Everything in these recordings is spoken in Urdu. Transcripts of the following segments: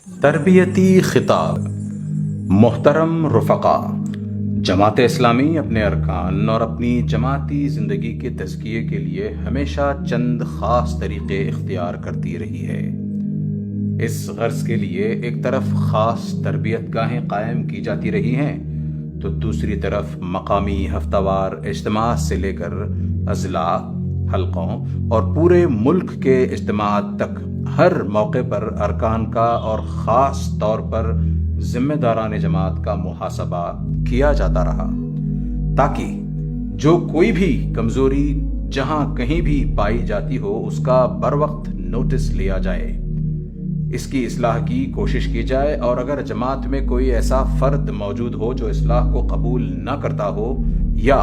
تربیتی خطاب۔ محترم رفقا، جماعت اسلامی اپنے ارکان اور اپنی جماعتی زندگی کے تزکیے کے لیے ہمیشہ چند خاص طریقے اختیار کرتی رہی ہے۔ اس غرض کے لیے ایک طرف خاص تربیت گاہیں قائم کی جاتی رہی ہیں تو دوسری طرف مقامی ہفتہ وار اجتماعات سے لے کر اضلاع، حلقوں اور پورے ملک کے اجتماعات تک ہر موقع پر ارکان کا اور خاص طور پر ذمہ داران جماعت کا محاسبہ کیا جاتا رہا، تاکہ جو کوئی بھی کمزوری جہاں کہیں بھی پائی جاتی ہو اس کا بروقت نوٹس لیا جائے، اس کی اصلاح کی کوشش کی جائے، اور اگر جماعت میں کوئی ایسا فرد موجود ہو جو اصلاح کو قبول نہ کرتا ہو یا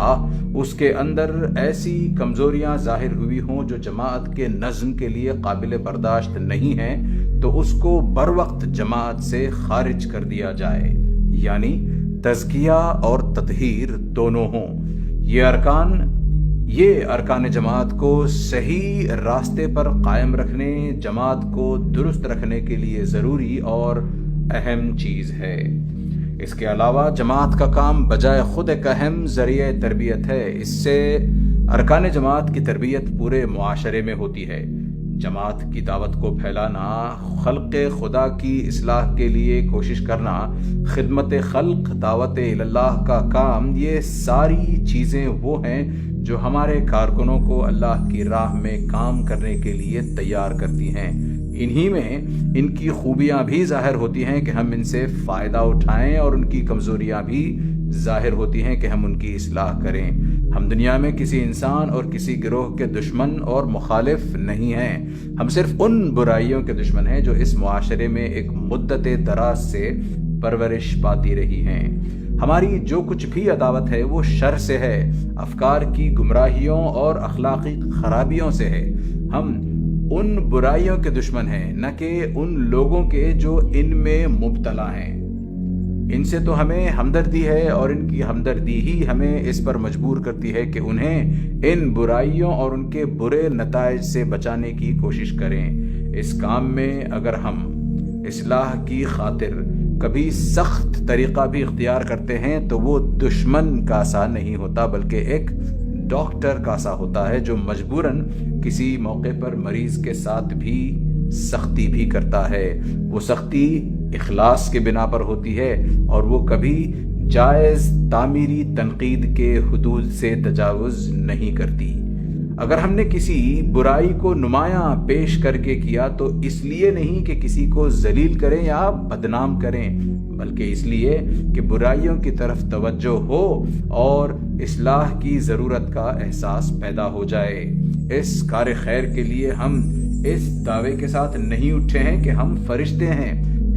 اس کے اندر ایسی کمزوریاں ظاہر ہوئی ہوں جو جماعت کے نظم کے لیے قابل برداشت نہیں ہیں، تو اس کو بروقت جماعت سے خارج کر دیا جائے، یعنی تزکیہ اور تطہیر دونوں ہوں۔ یہ ارکان جماعت کو صحیح راستے پر قائم رکھنے، جماعت کو درست رکھنے کے لیے ضروری اور اہم چیز ہے۔ اس کے علاوہ جماعت کا کام بجائے خود ایک اہم ذریعہ تربیت ہے۔ اس سے ارکان جماعت کی تربیت پورے معاشرے میں ہوتی ہے۔ جماعت کی دعوت کو پھیلانا، خلق خدا کی اصلاح کے لیے کوشش کرنا، خدمت خلق، دعوت اللہ کا کام، یہ ساری چیزیں وہ ہیں جو ہمارے کارکنوں کو اللہ کی راہ میں کام کرنے کے لیے تیار کرتی ہیں۔ انہی میں ان کی خوبیاں بھی ظاہر ہوتی ہیں کہ ہم ان سے فائدہ اٹھائیں، اور ان کی کمزوریاں بھی ظاہر ہوتی ہیں کہ ہم ان کی اصلاح کریں۔ ہم دنیا میں کسی انسان اور کسی گروہ کے دشمن اور مخالف نہیں ہیں، ہم صرف ان برائیوں کے دشمن ہیں جو اس معاشرے میں ایک مدت دراز سے پرورش پاتی رہی ہیں۔ ہماری جو کچھ بھی عداوت ہے وہ شر سے ہے، افکار کی گمراہیوں اور اخلاقی خرابیوں سے ہے۔ ہم ان برائیوں کے دشمن ہیں، نہ کہ ان لوگوں کے جو ان میں مبتلا ہیں۔ ان سے تو ہمیں ہمدردی ہے، اور ان کی ہمدردی ہی ہمیں اس پر مجبور کرتی ہے کہ انہیں ان برائیوں اور ان کے برے نتائج سے بچانے کی کوشش کریں۔ اس کام میں اگر ہم اصلاح کی خاطر کبھی سخت طریقہ بھی اختیار کرتے ہیں تو وہ دشمن کا سا نہیں ہوتا، بلکہ ایک ڈاکٹر کا سا ہوتا ہے جو مجبوراً کسی موقع پر مریض کے ساتھ بھی سختی بھی کرتا ہے۔ وہ سختی اخلاص کے بنا پر ہوتی ہے، اور وہ کبھی جائز تعمیری تنقید کے حدود سے تجاوز نہیں کرتی۔ اگر ہم نے کسی برائی کو نمایاں پیش کر کے کیا تو اس لیے نہیں کہ کسی کو ذلیل کریں یا بدنام کریں، بلکہ اس لیے کہ برائیوں کی طرف توجہ ہو اور اصلاح کی ضرورت کا احساس پیدا ہو جائے۔ اس کار خیر کے لیے ہم اس دعوے کے ساتھ نہیں اٹھے ہیں کہ ہم فرشتے ہیں،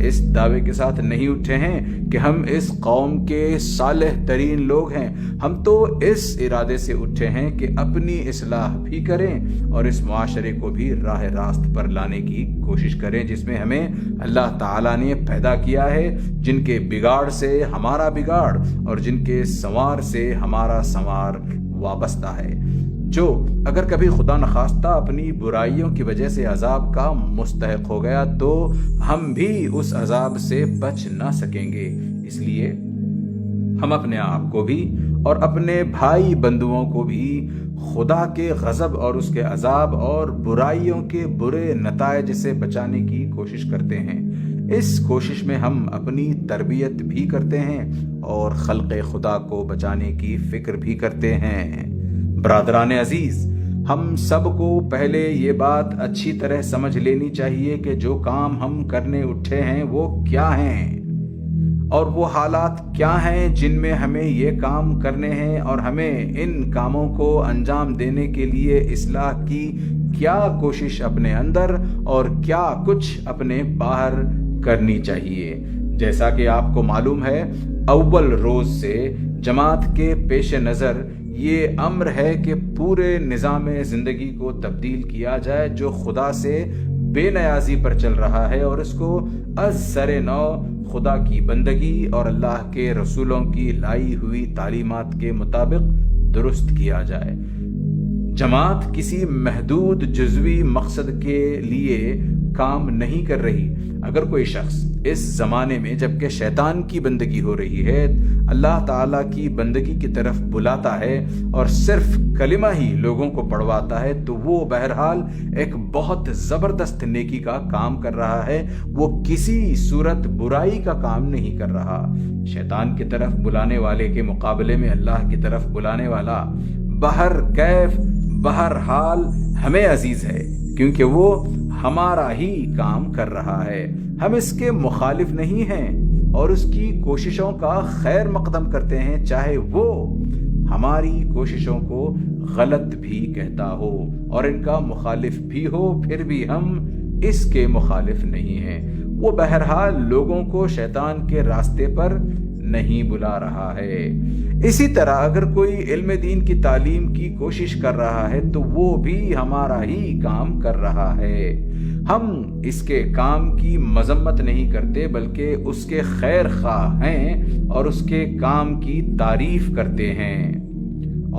اس دعوے کے ساتھ نہیں اٹھے ہیں کہ ہم اس قوم کے صالح ترین لوگ ہیں۔ ہم تو اس ارادے سے اٹھے ہیں کہ اپنی اصلاح بھی کریں اور اس معاشرے کو بھی راہ راست پر لانے کی کوشش کریں جس میں ہمیں اللہ تعالیٰ نے پیدا کیا ہے، جن کے بگاڑ سے ہمارا بگاڑ اور جن کے سنوار سے ہمارا سنوار وابستہ ہے، جو اگر کبھی خدا نخواستہ اپنی برائیوں کی وجہ سے عذاب کا مستحق ہو گیا تو ہم بھی اس عذاب سے بچ نہ سکیں گے۔ اس لیے ہم اپنے آپ کو بھی اور اپنے بھائی بندوؤں کو بھی خدا کے غضب اور اس کے عذاب اور برائیوں کے برے نتائج سے بچانے کی کوشش کرتے ہیں۔ اس کوشش میں ہم اپنی تربیت بھی کرتے ہیں اور خلق خدا کو بچانے کی فکر بھی کرتے ہیں۔ برادران عزیز، ہم سب کو پہلے یہ بات اچھی طرح سمجھ لینی چاہیے کہ جو کام ہم کرنے اٹھے ہیں وہ کیا ہیں، اور وہ حالات کیا ہیں جن میں ہمیں یہ کام کرنے ہیں، اور ہمیں ان کاموں کو انجام دینے کے لیے اصلاح کی کیا کوشش اپنے اندر اور کیا کچھ اپنے باہر کرنی چاہیے۔ جیسا کہ آپ کو معلوم ہے، اول روز سے جماعت کے پیش نظر یہ امر ہے کہ پورے نظام زندگی کو تبدیل کیا جائے جو خدا سے بے نیازی پر چل رہا ہے، اور اس کو از سر نو خدا کی بندگی اور اللہ کے رسولوں کی لائی ہوئی تعلیمات کے مطابق درست کیا جائے۔ جماعت کسی محدود جزوی مقصد کے لیے کام نہیں کر رہی۔ اگر کوئی شخص اس زمانے میں جبکہ شیطان کی بندگی ہو رہی ہے اللہ تعالیٰ کی بندگی کی طرف بلاتا ہے اور صرف کلمہ ہی لوگوں کو پڑھواتا ہے تو وہ بہرحال ایک بہت زبردست نیکی کا کام کر رہا ہے، وہ کسی صورت برائی کا کام نہیں کر رہا۔ شیطان کی طرف بلانے والے کے مقابلے میں اللہ کی طرف بلانے والا بہرحال ہمیں عزیز ہے، کیونکہ وہ ہمارا ہی کام کر رہا ہے، ہم اس کے مخالف نہیں ہیں اور اس کی کوششوں کا خیر مقدم کرتے ہیں، چاہے وہ ہماری کوششوں کو غلط بھی کہتا ہو اور ان کا مخالف بھی ہو، پھر بھی ہم اس کے مخالف نہیں ہیں۔ وہ بہرحال لوگوں کو شیطان کے راستے پر نہیں بلا رہا ہے۔ اسی طرح اگر کوئی علم دین کی تعلیم کی کوشش کر رہا ہے تو وہ بھی ہمارا ہی کام کر رہا ہے، ہم اس کے کام کی مذمت نہیں کرتے بلکہ اس کے خیر خواہ ہیں اور اس کے کام کی تعریف کرتے ہیں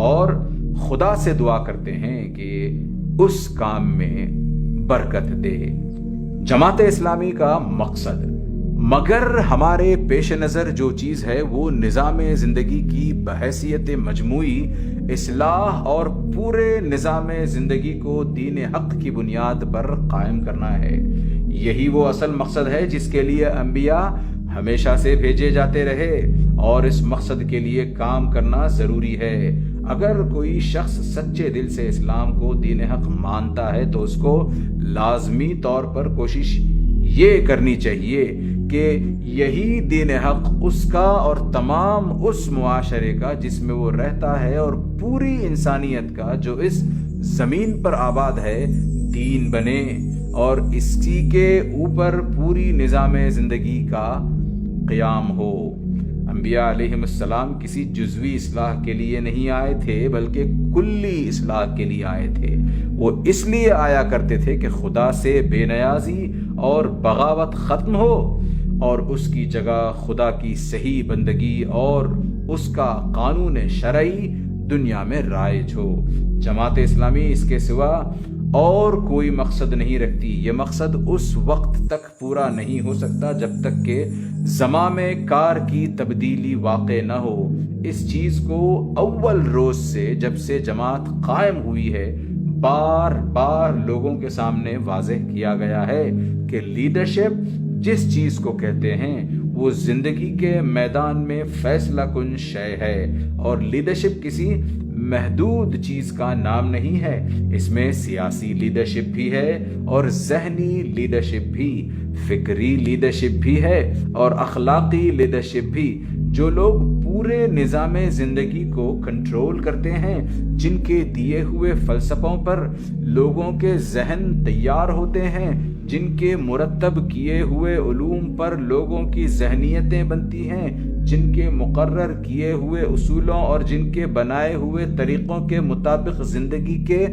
اور خدا سے دعا کرتے ہیں کہ اس کام میں برکت دے۔ جماعت اسلامی کا مقصد مگر ہمارے پیش نظر جو چیز ہے وہ نظام زندگی کی بحیثیت مجموعی اصلاح اور پورے نظام زندگی کو دین حق کی بنیاد پر قائم کرنا ہے۔ یہی وہ اصل مقصد ہے جس کے لیے انبیاء ہمیشہ سے بھیجے جاتے رہے اور اس مقصد کے لیے کام کرنا ضروری ہے۔ اگر کوئی شخص سچے دل سے اسلام کو دین حق مانتا ہے تو اس کو لازمی طور پر کوشش یہ کرنی چاہیے کہ یہی دین حق اس کا اور تمام اس معاشرے کا جس میں وہ رہتا ہے اور پوری انسانیت کا جو اس زمین پر آباد ہے دین بنے اور اسی کے اوپر پوری نظام زندگی کا قیام ہو۔ انبیاء علیہم السلام کسی جزوی اصلاح کے لیے نہیں آئے تھے بلکہ کلی اصلاح کے لیے آئے تھے۔ وہ اس لیے آیا کرتے تھے کہ خدا سے بے نیازی اور بغاوت ختم ہو اور اس کی جگہ خدا کی صحیح بندگی اور اس کا قانون شرعی دنیا میں رائج ہو۔ جماعت اسلامی اس کے سوا اور کوئی مقصد نہیں رکھتی۔ یہ مقصد اس وقت تک پورا نہیں ہو سکتا جب تک کہ زمام کار کی تبدیلی واقع نہ ہو۔ اس چیز کو اول روز سے جب سے جماعت قائم ہوئی ہے بار بار لوگوں کے سامنے واضح کیا گیا ہے کہ لیڈرشپ جس چیز کو کہتے ہیں وہ زندگی کے میدان میں فیصلہ کن شے ہے اور لیڈرشپ کسی محدود چیز کا نام نہیں ہے۔ اس میں سیاسی لیڈرشپ بھی ہے اور ذہنی لیڈرشپ بھی، فکری لیڈرشپ بھی ہے اور اخلاقی لیڈرشپ بھی۔ جو لوگ پورے نظام زندگی کو کنٹرول کرتے ہیں، جن کے دیے ہوئے فلسفوں پر لوگوں کے ذہن تیار ہوتے ہیں، جن کے مرتب کیے ہوئے علوم پر لوگوں کی ذہنیتیں بنتی ہیں، جن کے مقرر کیے ہوئے اصولوں اور جن کے بنائے ہوئے طریقوں کے مطابق زندگی کے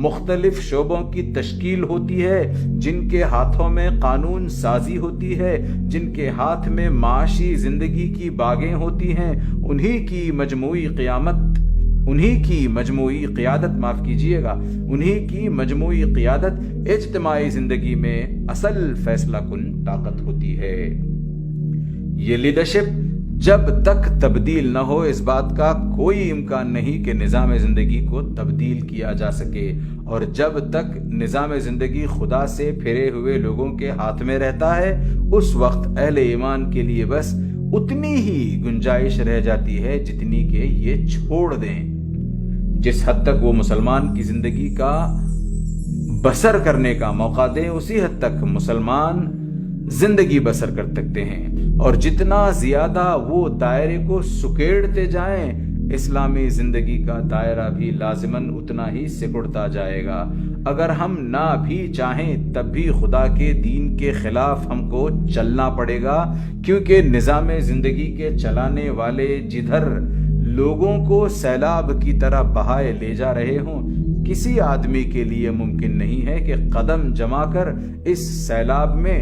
مختلف شعبوں کی تشکیل ہوتی ہے، جن کے ہاتھوں میں قانون سازی ہوتی ہے، جن کے ہاتھ میں معاشی زندگی کی باغیں ہوتی ہیں، انہی کی مجموعی قیادت اجتماعی زندگی میں اصل فیصلہ کن طاقت ہوتی ہے۔ یہ لیڈرشپ جب تک تبدیل نہ ہو اس بات کا کوئی امکان نہیں کہ نظام زندگی کو تبدیل کیا جا سکے، اور جب تک نظام زندگی خدا سے پھرے ہوئے لوگوں کے ہاتھ میں رہتا ہے اس وقت اہل ایمان کے لیے بس اتنی ہی گنجائش رہ جاتی ہے جتنی کہ یہ چھوڑ دیں۔ جس حد تک وہ مسلمان کی زندگی کا بسر کرنے کا موقع دیں اسی حد تک مسلمان زندگی بسر کر سکتے ہیں، اور جتنا زیادہ وہ دائرے کو سکیڑتے جائیں اسلامی زندگی کا دائرہ بھی لازماً اتنا ہی سکڑتا جائے گا۔ اگر ہم نہ بھی چاہیں تب بھی خدا کے دین کے خلاف ہم کو چلنا پڑے گا، کیونکہ نظام زندگی کے چلانے والے جدھر لوگوں کو سیلاب کی طرح بہائے لے جا رہے ہوں، کسی آدمی کے لیے ممکن نہیں ہے کہ قدم جما کر اس سیلاب میں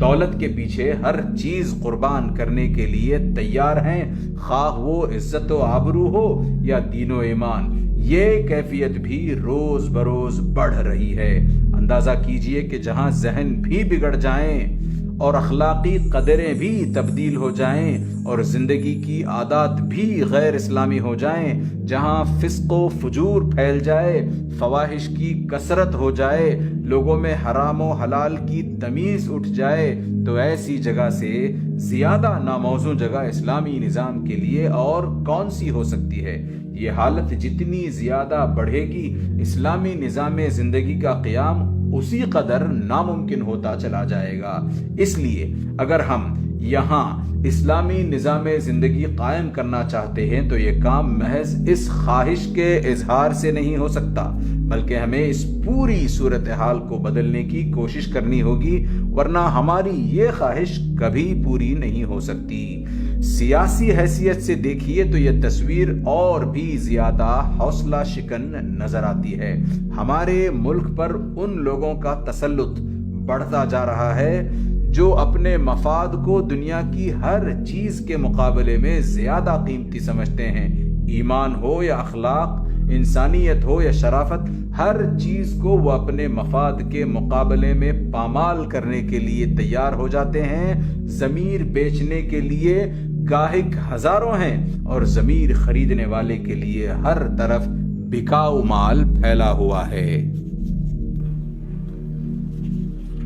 دولت کے پیچھے ہر چیز قربان کرنے کے لیے تیار ہیں، خواہ وہ عزت و آبرو ہو یا دین و ایمان۔ یہ کیفیت بھی روز بروز بڑھ رہی ہے۔ اندازہ کیجئے کہ جہاں ذہن بھی بگڑ جائیں اور اخلاقی قدریں بھی تبدیل ہو جائیں اور زندگی کی عادات بھی غیر اسلامی ہو جائیں، جہاں فسق و فجور پھیل جائے، فواحش کی کثرت ہو جائے، لوگوں میں حرام و حلال کی تمیز اٹھ جائے، تو ایسی جگہ سے زیادہ ناموزوں جگہ اسلامی نظام کے لیے اور کون سی ہو سکتی ہے؟ یہ حالت جتنی زیادہ بڑھے گی، اسلامی نظام زندگی کا قیام اسی قدر ناممکن ہوتا چلا جائے گا۔ اس لیے اگر ہم یہاں اسلامی نظام زندگی قائم کرنا چاہتے ہیں تو یہ کام محض اس خواہش کے اظہار سے نہیں ہو سکتا، بلکہ ہمیں اس پوری صورتحال کو بدلنے کی کوشش کرنی ہوگی، ورنہ ہماری یہ خواہش کبھی پوری نہیں ہو سکتی۔ سیاسی حیثیت سے دیکھیے تو یہ تصویر اور بھی زیادہ حوصلہ شکن نظر آتی ہے۔ ہمارے ملک پر ان لوگوں کا تسلط بڑھتا جا رہا ہے جو اپنے مفاد کو دنیا کی ہر چیز کے مقابلے میں زیادہ قیمتی سمجھتے ہیں۔ ایمان ہو یا اخلاق، انسانیت ہو یا شرافت، ہر چیز کو وہ اپنے مفاد کے مقابلے میں پامال کرنے کے لیے تیار ہو جاتے ہیں۔ ضمیر بیچنے کے لیے گاہک ہزاروں ہیں اور ضمیر خریدنے والے کے لیے ہر طرف بکاؤ مال پھیلا ہوا ہے۔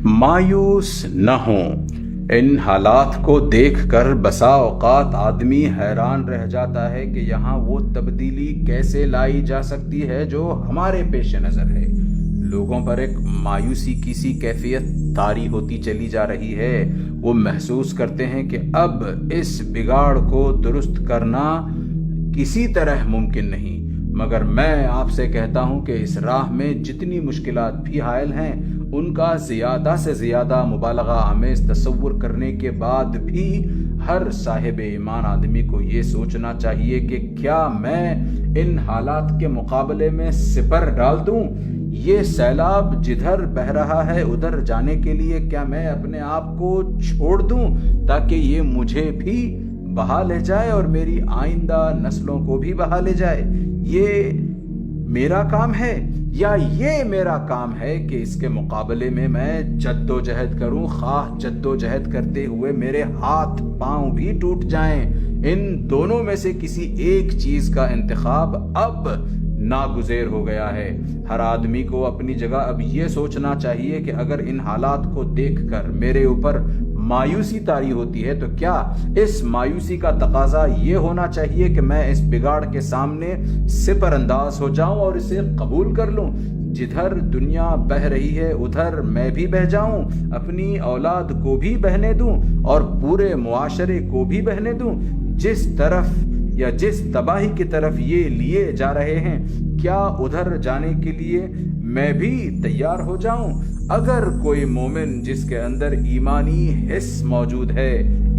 مایوس نہ ہوں۔ ان حالات کو دیکھ کر بسا اوقات آدمی حیران رہ جاتا ہے کہ یہاں وہ تبدیلی کیسے لائی جا سکتی ہے جو ہمارے پیش نظر ہے۔ لوگوں پر ایک مایوسی کی سی کیفیت طاری ہوتی چلی جا رہی ہے۔ وہ محسوس کرتے ہیں کہ اب اس بگاڑ کو درست کرنا کسی طرح ممکن نہیں، مگر میں آپ سے کہتا ہوں کہ اس راہ میں جتنی مشکلات بھی حائل ہیں، ان کا زیادہ سے زیادہ مبالغہ آمیز تصور کرنے کے بعد بھی ہر صاحب ایمان آدمی کو یہ سوچنا چاہیے کہ کیا میں ان حالات کے مقابلے میں سپر ڈال دوں؟ یہ سیلاب جدھر بہہ رہا ہے ادھر جانے کے لیے کیا میں اپنے آپ کو چھوڑ دوں تاکہ یہ مجھے بھی بہا لے جائے اور میری آئندہ نسلوں کو بھی بہا لے جائے؟ یہ میرا کام ہے یا یہ میرا کام ہے کہ اس کے مقابلے میں جد و جہد کروں، خواہ جد و جہد کرتے ہوئے میرے ہاتھ پاؤں بھی ٹوٹ جائیں؟ ان دونوں میں سے کسی ایک چیز کا انتخاب اب ناگزیر ہو گیا ہے۔ ہر آدمی کو اپنی جگہ اب یہ سوچنا چاہیے کہ اگر ان حالات کو دیکھ کر میرے اوپر مایوسی طاری ہوتی ہے تو کیا اس مایوسی کا تقاضا یہ ہونا چاہیے کہ میں اس بگاڑ کے سامنے سپر انداز ہو جاؤں اور اسے قبول کر لوں؟ جدھر دنیا بہہ رہی ہے ادھر میں بھی بہہ جاؤں، اپنی اولاد کو بھی بہنے دوں اور پورے معاشرے کو بھی بہنے دوں؟ جس طرف یا جس تباہی کی طرف یہ لیے جا رہے ہیں، کیا ادھر جانے کے لیے میں بھی تیار ہو جاؤں؟ اگر کوئی مومن جس کے اندر ایمانی حس موجود ہے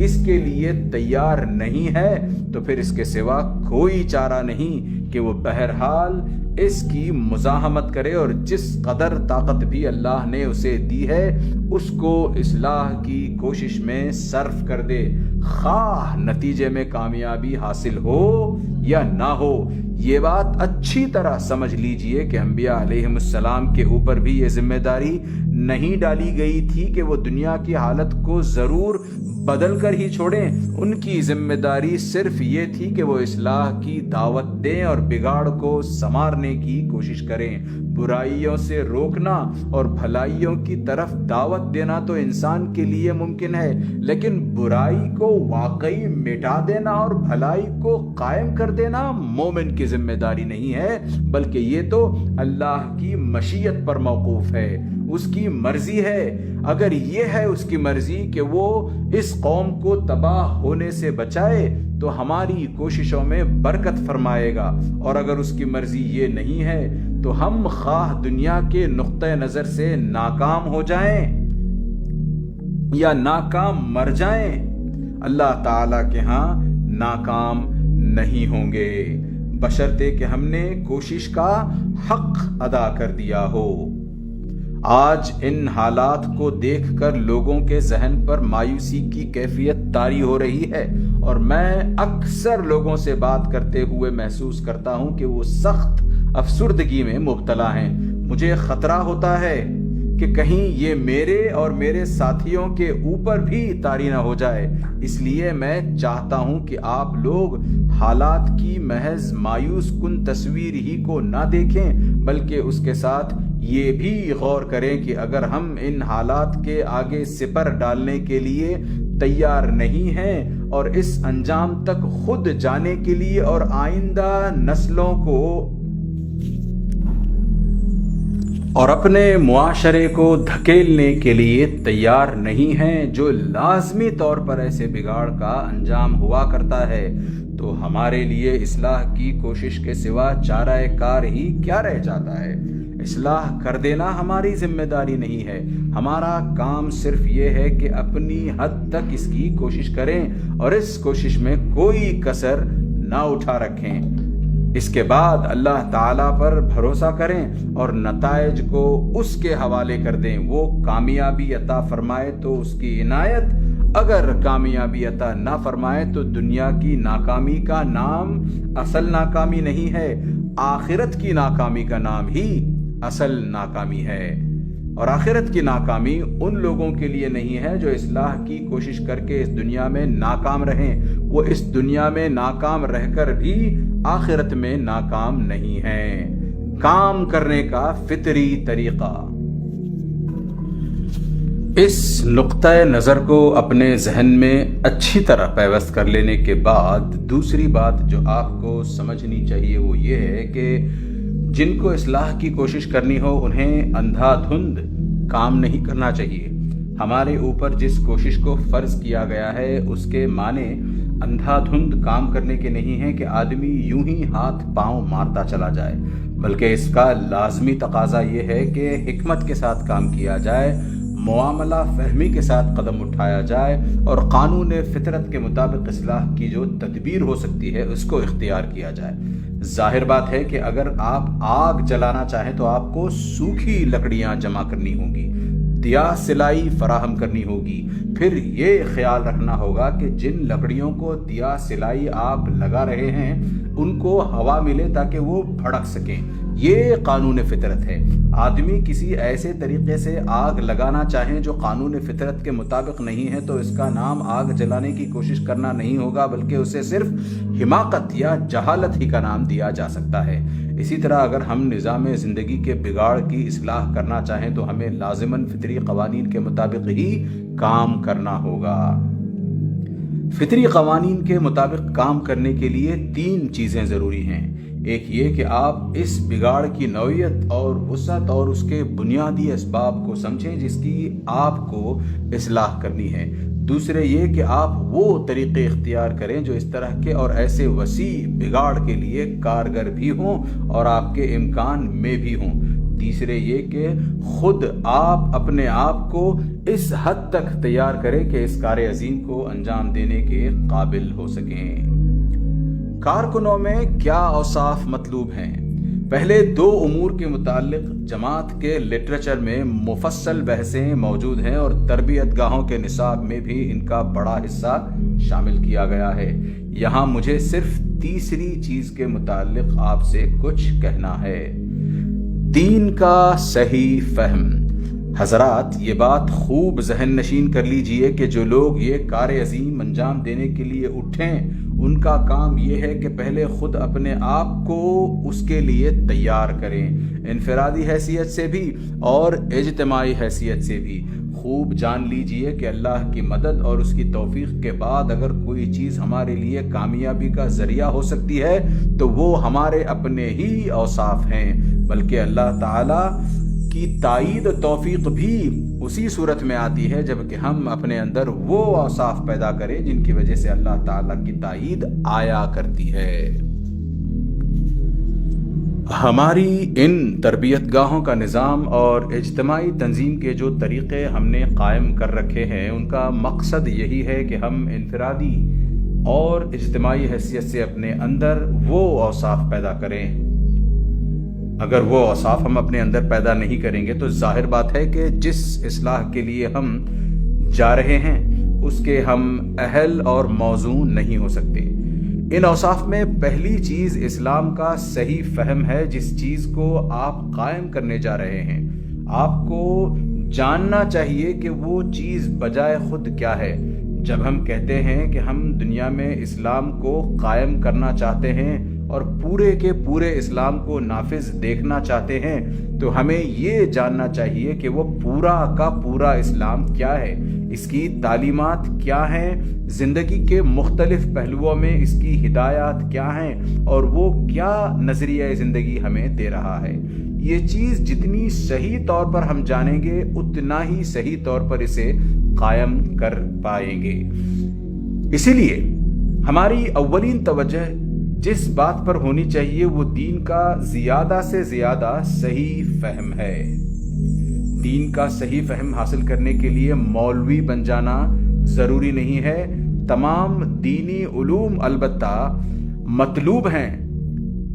اس کے لیے تیار نہیں ہے تو پھر اس کے سوا کوئی چارہ نہیں کہ وہ بہرحال اس کی مزاحمت کرے اور جس قدر طاقت بھی اللہ نے اسے دی ہے اس کو اصلاح کی کوشش میں صرف کر دے، خواہ نتیجے میں کامیابی حاصل ہو یا نہ ہو۔ یہ بات اچھی طرح سمجھ لیجئے کہ انبیاء علیہ السلام کے اوپر بھی یہ ذمہ داری نہیں ڈالی گئی تھی کہ وہ دنیا کی حالت کو ضرور بدل کر ہی چھوڑیں۔ ان کی ذمہ داری صرف یہ تھی کہ وہ اصلاح کی دعوت دیں اور بگاڑ کو سنوارنے کی کوشش کریں۔ برائیوں سے روکنا اور بھلائیوں کی طرف دعوت دینا تو انسان کے لیے ممکن ہے، لیکن برائی کو واقعی مٹا دینا اور بھلائی کو قائم کر دینا مومن کی ذمہ داری نہیں ہے، بلکہ یہ تو اللہ کی مشیت پر موقوف ہے، اس کی مرضی ہے۔ اگر یہ ہے اس کی مرضی کہ وہ اس قوم کو تباہ ہونے سے بچائے تو ہماری کوششوں میں برکت فرمائے گا، اور اگر اس کی مرضی یہ نہیں ہے تو ہم خواہ دنیا کے نقطہ نظر سے ناکام ہو جائیں یا ناکام مر جائیں، اللہ تعالیٰ کے ہاں ناکام نہیں ہوں گے، بشرطے کہ ہم نے کوشش کا حق ادا کر دیا ہو۔ آج ان حالات کو دیکھ کر لوگوں کے ذہن پر مایوسی کی کیفیت طاری ہو رہی ہے، اور میں اکثر لوگوں سے بات کرتے ہوئے محسوس کرتا ہوں کہ وہ سخت افسردگی میں مبتلا ہیں۔ مجھے خطرہ ہوتا ہے کہ کہیں یہ میرے اور میرے ساتھیوں کے اوپر بھی طاری نہ ہو جائے۔ اس لیے میں چاہتا ہوں کہ آپ لوگ حالات کی محض مایوس کن تصویر ہی کو نہ دیکھیں، بلکہ اس کے ساتھ یہ بھی غور کریں کہ اگر ہم ان حالات کے آگے سپر ڈالنے کے لیے تیار نہیں ہیں اور اس انجام تک خود جانے کے لیے اور آئندہ نسلوں کو اور اپنے معاشرے کو دھکیلنے کے لیے تیار نہیں ہیں، جو لازمی طور پر ایسے بگاڑ کا انجام ہوا کرتا ہے، تو ہمارے لیے اصلاح کی کوشش کے سوا چارہ کار ہی کیا رہ جاتا ہے؟ اصلاح کر دینا ہماری ذمہ داری نہیں ہے، ہمارا کام صرف یہ ہے کہ اپنی حد تک اس کی کوشش کریں اور اس کوشش میں کوئی کسر نہ اٹھا رکھیں۔ اس کے بعد اللہ تعالیٰ پر بھروسہ کریں اور نتائج کو اس کے حوالے کر دیں۔ وہ کامیابی عطا فرمائے تو اس کی عنایت، اگر کامیابی عطا نہ فرمائے تو دنیا کی ناکامی کا نام اصل ناکامی نہیں ہے، آخرت کی ناکامی کا نام ہی اصل ناکامی ہے۔ اور آخرت کی ناکامی ان لوگوں کے لیے نہیں ہے جو اصلاح کی کوشش کر کے اس دنیا میں ناکام رہیں، وہ اس دنیا میں ناکام رہ کر بھی آخرت میں ناکام نہیں ہیں۔ کام کرنے کا فطری طریقہ۔ اس نقطۂ نظر کو اپنے ذہن میں اچھی طرح پیوست کر لینے کے بعد دوسری بات جو آپ کو سمجھنی چاہیے وہ یہ ہے کہ جن کو اصلاح کی کوشش کرنی ہو انہیں اندھا دھند کام نہیں کرنا چاہیے۔ ہمارے اوپر جس کوشش کو فرض کیا گیا ہے اس کے معنی اندھا دھند کام کرنے کے نہیں ہیں کہ آدمی یوں ہی ہاتھ پاؤں مارتا چلا جائے، بلکہ اس کا لازمی تقاضا یہ ہے کہ حکمت کے ساتھ کام کیا جائے، معاملہ فہمی کے ساتھ قدم اٹھایا جائے اور قانون فطرت کے مطابق اصلاح کی جو تدبیر ہو سکتی ہے اس کو اختیار کیا جائے۔ ظاہر بات ہے کہ اگر آپ آگ جلانا چاہیں تو آپ کو سوکھی لکڑیاں جمع کرنی ہوں گی، دیا سلائی فراہم کرنی ہوگی، پھر یہ خیال رکھنا ہوگا کہ جن لکڑیوں کو دیا سلائی آپ لگا رہے ہیں ان کو ہوا ملے تاکہ وہ بھڑک سکیں۔ یہ قانون فطرت ہے۔ آدمی کسی ایسے طریقے سے آگ لگانا چاہیں جو قانون فطرت کے مطابق نہیں ہے تو اس کا نام آگ جلانے کی کوشش کرنا نہیں ہوگا، بلکہ اسے صرف حماقت یا جہالت ہی کا نام دیا جا سکتا ہے۔ اسی طرح اگر ہم نظام زندگی کے بگاڑ کی اصلاح کرنا چاہیں تو ہمیں لازماً فطری قوانین کے مطابق ہی کام کرنا ہوگا۔ فطری قوانین کے مطابق کام کرنے کے لیے 3 چیزیں ضروری ہیں۔ ایک یہ کہ آپ اس بگاڑ کی نوعیت اور وسعت اور اس کے بنیادی اسباب کو سمجھیں جس کی آپ کو اصلاح کرنی ہے۔ دوسرے یہ کہ آپ وہ طریقے اختیار کریں جو اس طرح کے اور ایسے وسیع بگاڑ کے لیے کارگر بھی ہوں اور آپ کے امکان میں بھی ہوں۔ تیسرے یہ کہ خود آپ اپنے آپ کو اس حد تک تیار کریں کہ اس کار عظیم کو انجام دینے کے قابل ہو سکیں۔ کارکنوں میں کیا اوصاف مطلوب ہیں؟ پہلے 2 امور کے متعلق جماعت کے لٹریچر میں مفصل بحثیں موجود ہیں اور تربیت گاہوں کے نصاب میں بھی ان کا بڑا حصہ شامل کیا گیا ہے۔ یہاں مجھے صرف تیسری چیز کے متعلق آپ سے کچھ کہنا ہے۔ دین کا صحیح فہم۔ حضرات یہ بات خوب ذہن نشین کر لیجئے کہ جو لوگ یہ کار عظیم انجام دینے کے لیے اٹھیں ان کا کام یہ ہے کہ پہلے خود اپنے آپ کو اس کے لیے تیار کریں، انفرادی حیثیت سے بھی اور اجتماعی حیثیت سے بھی۔ خوب جان لیجئے کہ اللہ کی مدد اور اس کی توفیق کے بعد اگر کوئی چیز ہمارے لیے کامیابی کا ذریعہ ہو سکتی ہے تو وہ ہمارے اپنے ہی اوصاف ہیں، بلکہ اللہ تعالی کی تائید و توفیق بھی اسی صورت میں آتی ہے جب کہ ہم اپنے اندر وہ اوصاف پیدا کریں جن کی وجہ سے اللہ تعالیٰ کی تائید آیا کرتی ہے۔ ہماری ان تربیت گاہوں کا نظام اور اجتماعی تنظیم کے جو طریقے ہم نے قائم کر رکھے ہیں ان کا مقصد یہی ہے کہ ہم انفرادی اور اجتماعی حیثیت سے اپنے اندر وہ اوصاف پیدا کریں اگر وہ اوصاف ہم اپنے اندر پیدا نہیں کریں گے تو ظاہر بات ہے کہ جس اصلاح کے لیے ہم جا رہے ہیں اس کے ہم اہل اور موزوں نہیں ہو سکتے۔ ان اوصاف میں پہلی چیز اسلام کا صحیح فہم ہے۔ جس چیز کو آپ قائم کرنے جا رہے ہیں آپ کو جاننا چاہیے کہ وہ چیز بجائے خود کیا ہے۔ جب ہم کہتے ہیں کہ ہم دنیا میں اسلام کو قائم کرنا چاہتے ہیں اور پورے کے پورے اسلام کو نافذ دیکھنا چاہتے ہیں تو ہمیں یہ جاننا چاہیے کہ وہ پورا کا پورا اسلام کیا ہے، اس کی تعلیمات کیا ہیں، زندگی کے مختلف پہلوؤں میں اس کی ہدایات کیا ہیں اور وہ کیا نظریہ زندگی ہمیں دے رہا ہے۔ یہ چیز جتنی صحیح طور پر ہم جانیں گے اتنا ہی صحیح طور پر اسے قائم کر پائیں گے۔ اسی لیے ہماری اولین توجہ جس بات پر ہونی چاہیے وہ دین کا زیادہ سے زیادہ صحیح فہم ہے۔ دین کا صحیح فہم حاصل کرنے کے لیے مولوی بن جانا ضروری نہیں ہے۔ تمام دینی علوم البتہ مطلوب ہیں،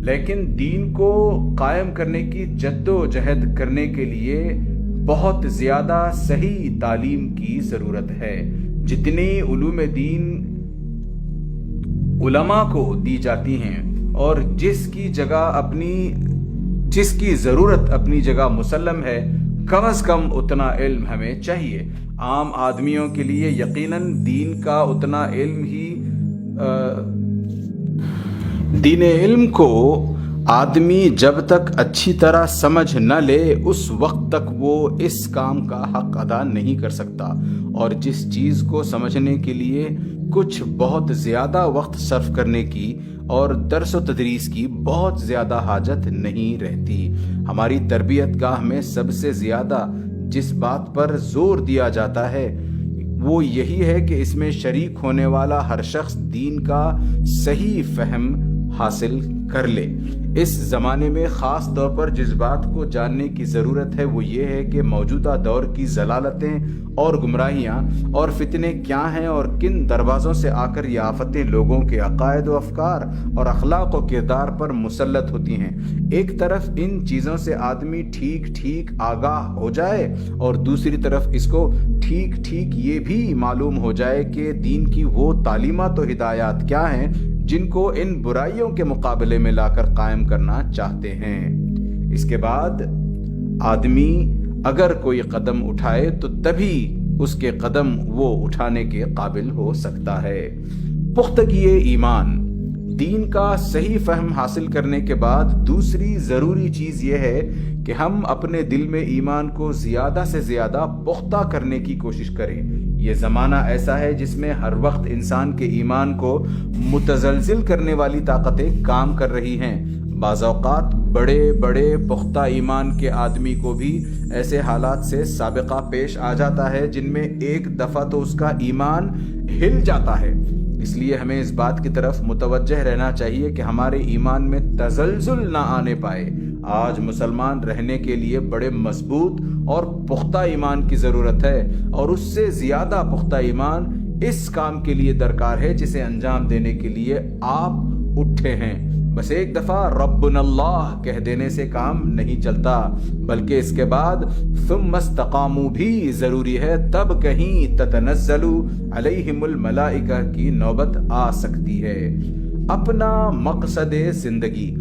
لیکن دین کو قائم کرنے کی جد و جہد کرنے کے لیے بہت زیادہ صحیح تعلیم کی ضرورت ہے۔ جتنی علوم دین علماء کو دی جاتی ہیں اور جس کی ضرورت اپنی جگہ مسلم ہے، کم از کم اتنا علم ہمیں چاہیے۔ عام آدمیوں کے لیے یقیناً دین کا اتنا علم ہی دین علم کو آدمی جب تک اچھی طرح سمجھ نہ لے اس وقت تک وہ اس کام کا حق ادا نہیں کر سکتا، اور جس چیز کو سمجھنے کے لیے کچھ بہت زیادہ وقت صرف کرنے کی اور درس و تدریس کی بہت زیادہ حاجت نہیں رہتی۔ ہماری تربیت گاہ میں سب سے زیادہ جس بات پر زور دیا جاتا ہے وہ یہی ہے کہ اس میں شریک ہونے والا ہر شخص دین کا صحیح فہم حاصل کر لے۔ اس زمانے میں خاص طور پر جس بات کو جاننے کی ضرورت ہے وہ یہ ہے کہ موجودہ دور کی ضلالتیں اور گمراہیاں اور فتنے کیا ہیں اور کن دروازوں سے آ کر یہ آفتیں لوگوں کے عقائد و افکار اور اخلاق و کردار پر مسلط ہوتی ہیں۔ ایک طرف ان چیزوں سے آدمی ٹھیک آگاہ ہو جائے اور دوسری طرف اس کو ٹھیک یہ بھی معلوم ہو جائے کہ دین کی وہ تعلیمات و ہدایات کیا ہیں جن کو ان برائیوں کے مقابلے میں لا کر قائم کرنا چاہتے ہیں۔ اس کے بعد آدمی اگر کوئی قدم اٹھائے تو تبھی اس کے قدم وہ اٹھانے کے قابل ہو سکتا ہے۔ پختگی ایمان، دین کا صحیح فہم حاصل کرنے کے بعد دوسری ضروری چیز یہ ہے کہ ہم اپنے دل میں ایمان کو زیادہ سے زیادہ پختہ کرنے کی کوشش کریں۔ یہ زمانہ ایسا ہے جس میں ہر وقت انسان کے ایمان کو متزلزل کرنے والی طاقتیں کام کر رہی ہیں۔ بعض اوقات بڑے پختہ ایمان کے آدمی کو بھی ایسے حالات سے سابقہ پیش آ جاتا ہے جن میں ایک دفعہ تو اس کا ایمان ہل جاتا ہے۔ اس لیے ہمیں اس بات کی طرف متوجہ رہنا چاہیے کہ ہمارے ایمان میں تزلزل نہ آنے پائے۔ آج مسلمان رہنے کے لیے بڑے مضبوط اور پختہ ایمان کی ضرورت ہے، اور اس سے زیادہ پختہ ایمان اس کام کے لیے درکار ہے جسے انجام دینے کے لیے آپ اٹھے ہیں۔ بس ایک دفعہ ربنا اللہ کہہ دینے سے کام نہیں چلتا، بلکہ اس کے بعد ثم استقاموا بھی ضروری ہے، تب کہیں تتنزل علیہم الملائکہ کی نوبت آ سکتی ہے۔ اپنا مقصد زندگی،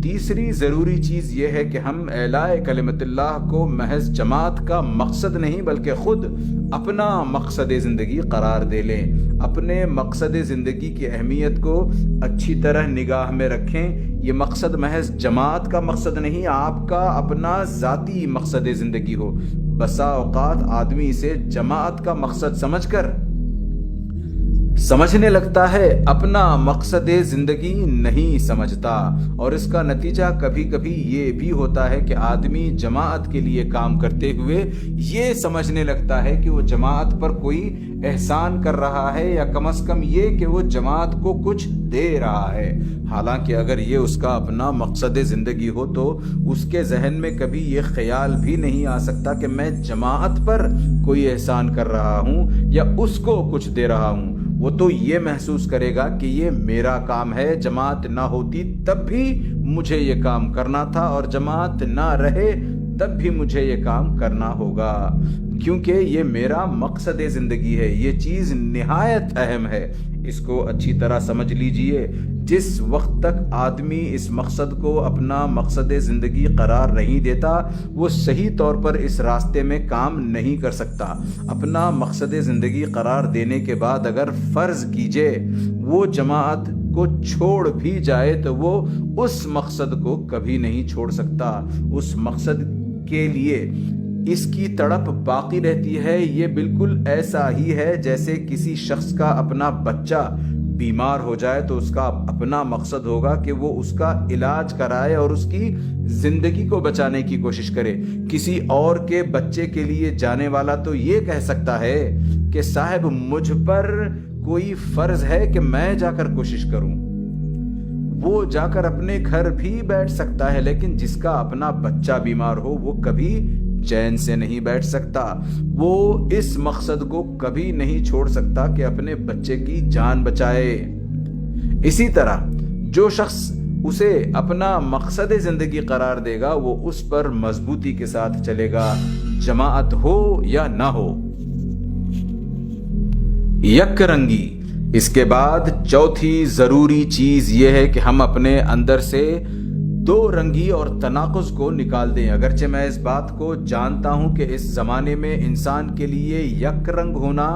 تیسری ضروری چیز یہ ہے کہ ہم اعلاء کلمت اللہ کو محض جماعت کا مقصد نہیں بلکہ خود اپنا مقصد زندگی قرار دے لیں۔ اپنے مقصد زندگی کی اہمیت کو اچھی طرح نگاہ میں رکھیں۔ یہ مقصد محض جماعت کا مقصد نہیں، آپ کا اپنا ذاتی مقصد زندگی ہو۔ بسا اوقات آدمی اسے جماعت کا مقصد سمجھنے لگتا ہے، اپنا مقصد زندگی نہیں سمجھتا، اور اس کا نتیجہ کبھی کبھی یہ بھی ہوتا ہے کہ آدمی جماعت کے لیے کام کرتے ہوئے یہ سمجھنے لگتا ہے کہ وہ جماعت پر کوئی احسان کر رہا ہے، یا کم از کم یہ کہ وہ جماعت کو کچھ دے رہا ہے۔ حالانکہ اگر یہ اس کا اپنا مقصد زندگی ہو تو اس کے ذہن میں کبھی یہ خیال بھی نہیں آ سکتا کہ میں جماعت پر کوئی احسان کر رہا ہوں یا اس کو کچھ دے رہا ہوں۔ وہ تو یہ محسوس کرے گا کہ یہ میرا کام ہے، جماعت نہ ہوتی تب بھی مجھے یہ کام کرنا تھا، اور جماعت نہ رہے تب بھی مجھے یہ کام کرنا ہوگا، کیونکہ یہ میرا مقصد زندگی ہے۔ یہ چیز نہایت اہم ہے، اس کو اچھی طرح سمجھ لیجئے۔ جس وقت تک آدمی اس مقصد کو اپنا مقصد زندگی قرار نہیں دیتا، وہ صحیح طور پر اس راستے میں کام نہیں کر سکتا۔ اپنا مقصد زندگی قرار دینے کے بعد اگر فرض کیجئے وہ جماعت کو چھوڑ بھی جائے تو وہ اس مقصد کو کبھی نہیں چھوڑ سکتا۔ اس مقصد کے لیے اس کی تڑپ باقی رہتی ہے۔ یہ بالکل ایسا ہی ہے جیسے کسی شخص کا اپنا بچہ بیمار ہو جائے تو اس کا اپنا مقصد ہوگا کہ وہ اس کا علاج کرائے اور اس کی زندگی کو بچانے کی کوشش کرے۔ کسی اور کے بچے کے لیے جانے والا تو یہ کہہ سکتا ہے کہ صاحب مجھ پر کوئی فرض ہے کہ میں جا کر کوشش کروں۔ وہ جا کر اپنے گھر بھی بیٹھ سکتا ہے، لیکن جس کا اپنا بچہ بیمار ہو وہ کبھی چین سے نہیں بیٹھ سکتا۔ وہ اس مقصد کو کبھی نہیں چھوڑ سکتا کہ اپنے بچے کی جان بچائے۔ اسی طرح جو شخص اسے اپنا مقصد زندگی قرار دے گا وہ اس پر مضبوطی کے ساتھ چلے گا، جماعت ہو یا نہ ہو۔ یک رنگی۔ اس کے بعد چوتھی ضروری چیز یہ ہے کہ ہم اپنے اندر سے دو رنگی اور تناقض کو نکال دیں۔ اگرچہ میں اس بات کو جانتا ہوں کہ اس زمانے میں انسان کے لیے یک رنگ ہونا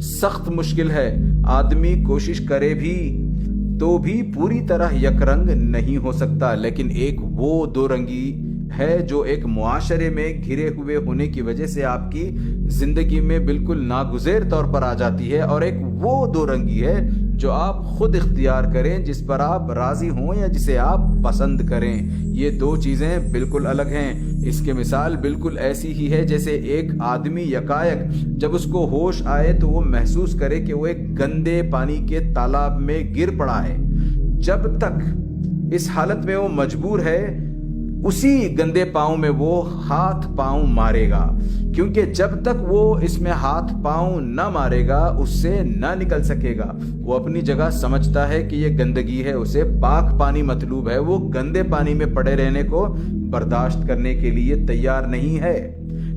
سخت مشکل ہے، آدمی کوشش کرے بھی تو بھی پوری طرح یک رنگ نہیں ہو سکتا، لیکن ایک وہ دو رنگی ہے جو ایک معاشرے میں گھرے ہوئے ہونے کی وجہ سے آپ کی زندگی میں بالکل ناگزیر طور پر آ جاتی ہے، اور ایک وہ دو رنگی ہے جو آپ خود اختیار کریں، جس پر آپ راضی ہوں یا جسے آپ پسند کریں۔ یہ دو چیزیں بالکل الگ ہیں۔ اس کی مثال بالکل ایسی ہی ہے جیسے ایک آدمی یکایک جب اس کو ہوش آئے تو وہ محسوس کرے کہ وہ ایک گندے پانی کے تالاب میں گر پڑا ہے۔ جب تک اس حالت میں وہ مجبور ہے اسی گندے پاؤں میں وہ ہاتھ پاؤں مارے گا، کیونکہ جب تک وہ اس میں ہاتھ پاؤں نہ مارے گا اس سے نہ نکل سکے گا۔ وہ اپنی جگہ سمجھتا ہے کہ یہ گندگی ہے، اسے پاک پانی مطلوب ہے، وہ گندے پانی میں پڑے رہنے کو برداشت کرنے کے لیے تیار نہیں ہے،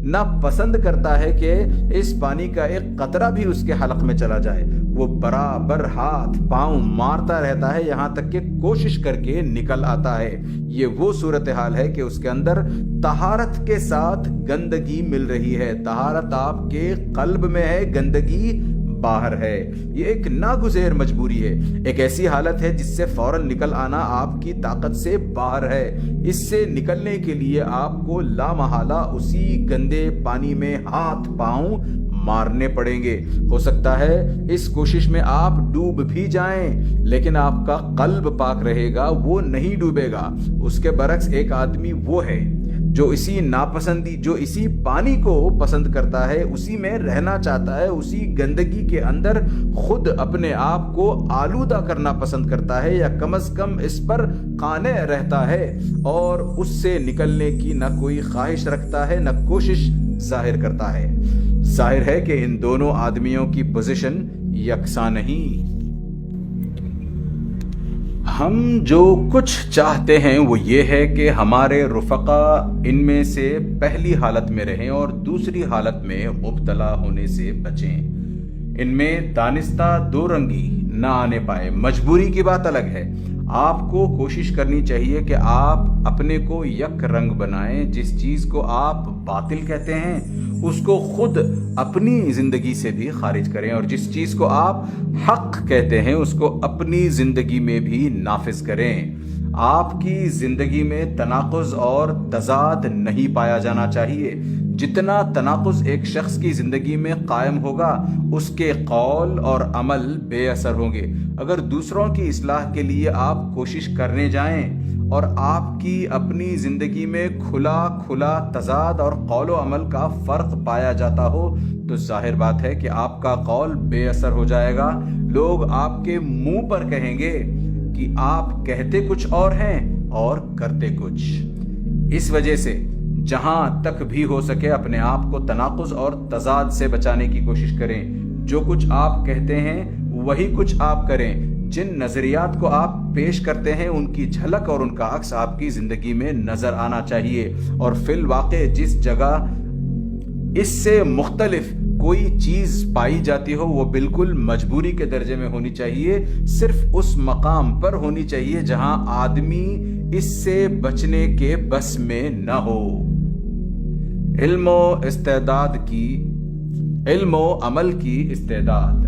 نہ پسند کرتا ہے کہ اس پانی کا ایک قطرہ بھی اس کے حلق میں چلا جائے۔ وہ برابر ہاتھ پاؤں مارتا رہتا ہے یہاں تک کہ کوشش کر کے نکل آتا ہے۔ یہ وہ صورتحال ہے کہ اس کے اندر طہارت کے ساتھ گندگی مل رہی ہے۔ طہارت آپ کے قلب میں ہے، گندگی باہر ہے۔ یہ ایک ناگزیر مجبوری ہے، ایک ایسی حالت ہے جس سے فوراً نکل آنا آپ کی طاقت سے باہر ہے۔ اس سے نکلنے کے لیے آپ کو لامحالہ اسی گندے پانی میں ہاتھ پاؤں مارنے پڑیں گے۔ ہو سکتا ہے اس کوشش میں آپ ڈوب بھی جائیں، لیکن آپ کا قلب پاک رہے گا، وہ نہیں ڈوبے گا۔ اس کے برعکس ایک آدمی وہ ہے جو اسی پانی کو پسند کرتا ہے، اسی میں رہنا چاہتا ہے، اسی گندگی کے اندر خود اپنے آپ کو آلودہ کرنا پسند کرتا ہے، یا کم از کم اس پر قانع رہتا ہے، اور اس سے نکلنے کی نہ کوئی خواہش رکھتا ہے نہ کوشش ظاہر کرتا ہے۔ ظاہر ہے کہ ان دونوں آدمیوں کی پوزیشن یکساں نہیں۔ ہم جو کچھ چاہتے ہیں وہ یہ ہے کہ ہمارے رفقا ان میں سے پہلی حالت میں رہیں اور دوسری حالت میں مبتلا ہونے سے بچیں۔ ان میں دانستہ دو رنگی نہ آنے پائے۔ مجبوری کی بات الگ ہے، آپ کو کوشش کرنی چاہیے کہ آپ اپنے کو یک رنگ بنائیں۔ جس چیز کو آپ باطل کہتے ہیں اس کو خود اپنی زندگی سے بھی خارج کریں، اور جس چیز کو آپ حق کہتے ہیں اس کو اپنی زندگی میں بھی نافذ کریں۔ آپ کی زندگی میں تناقض اور تضاد نہیں پایا جانا چاہیے۔ جتنا تناقض ایک شخص کی زندگی میں قائم ہوگا اس کے قول اور عمل بے اثر ہوں گے۔ اگر دوسروں کی اصلاح کے لیے آپ کوشش کرنے جائیں اور آپ کی اپنی زندگی میں کھلا تضاد اور قول و عمل کا فرق پایا جاتا ہو تو ظاہر بات ہے کہ آپ کا قول بے اثر ہو جائے گا۔ لوگ آپ کے منہ پر کہیں گے کہ آپ کہتے کچھ اور ہیں اور کرتے کچھ۔ اس وجہ سے جہاں تک بھی ہو سکے اپنے آپ کو تناقض اور تضاد سے بچانے کی کوشش کریں۔ جو کچھ آپ کہتے ہیں وہی کچھ آپ کریں، جن نظریات کو آپ پیش کرتے ہیں ان کی جھلک اور ان کا عکس آپ کی زندگی میں نظر آنا چاہیے، اور فی الواقع جس جگہ اس سے مختلف کوئی چیز پائی جاتی ہو وہ بالکل مجبوری کے درجے میں ہونی چاہیے، صرف اس مقام پر ہونی چاہیے جہاں آدمی اس سے بچنے کے بس میں نہ ہو۔ علم و عمل کی استعداد،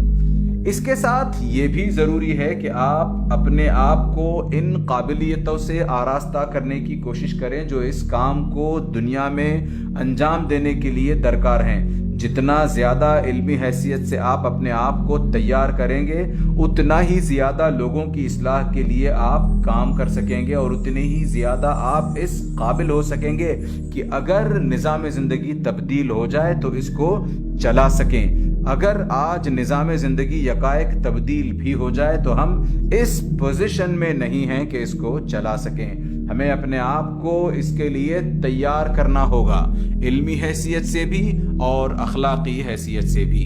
اس کے ساتھ یہ بھی ضروری ہے کہ آپ اپنے آپ کو ان قابلیتوں سے آراستہ کرنے کی کوشش کریں جو اس کام کو دنیا میں انجام دینے کے لیے درکار ہیں۔ جتنا زیادہ علمی حیثیت سے آپ اپنے آپ کو تیار کریں گے اتنا ہی زیادہ لوگوں کی اصلاح کے لیے آپ کام کر سکیں گے، اور اتنے ہی زیادہ آپ اس قابل ہو سکیں گے کہ اگر نظام زندگی تبدیل ہو جائے تو اس کو چلا سکیں۔ اگر آج نظام زندگی یکائک تبدیل بھی ہو جائے تو ہم اس پوزیشن میں نہیں ہیں کہ اس کو چلا سکیں۔ ہمیں اپنے آپ کو اس کے لیے تیار کرنا ہوگا، علمی حیثیت سے بھی اور اخلاقی حیثیت سے بھی۔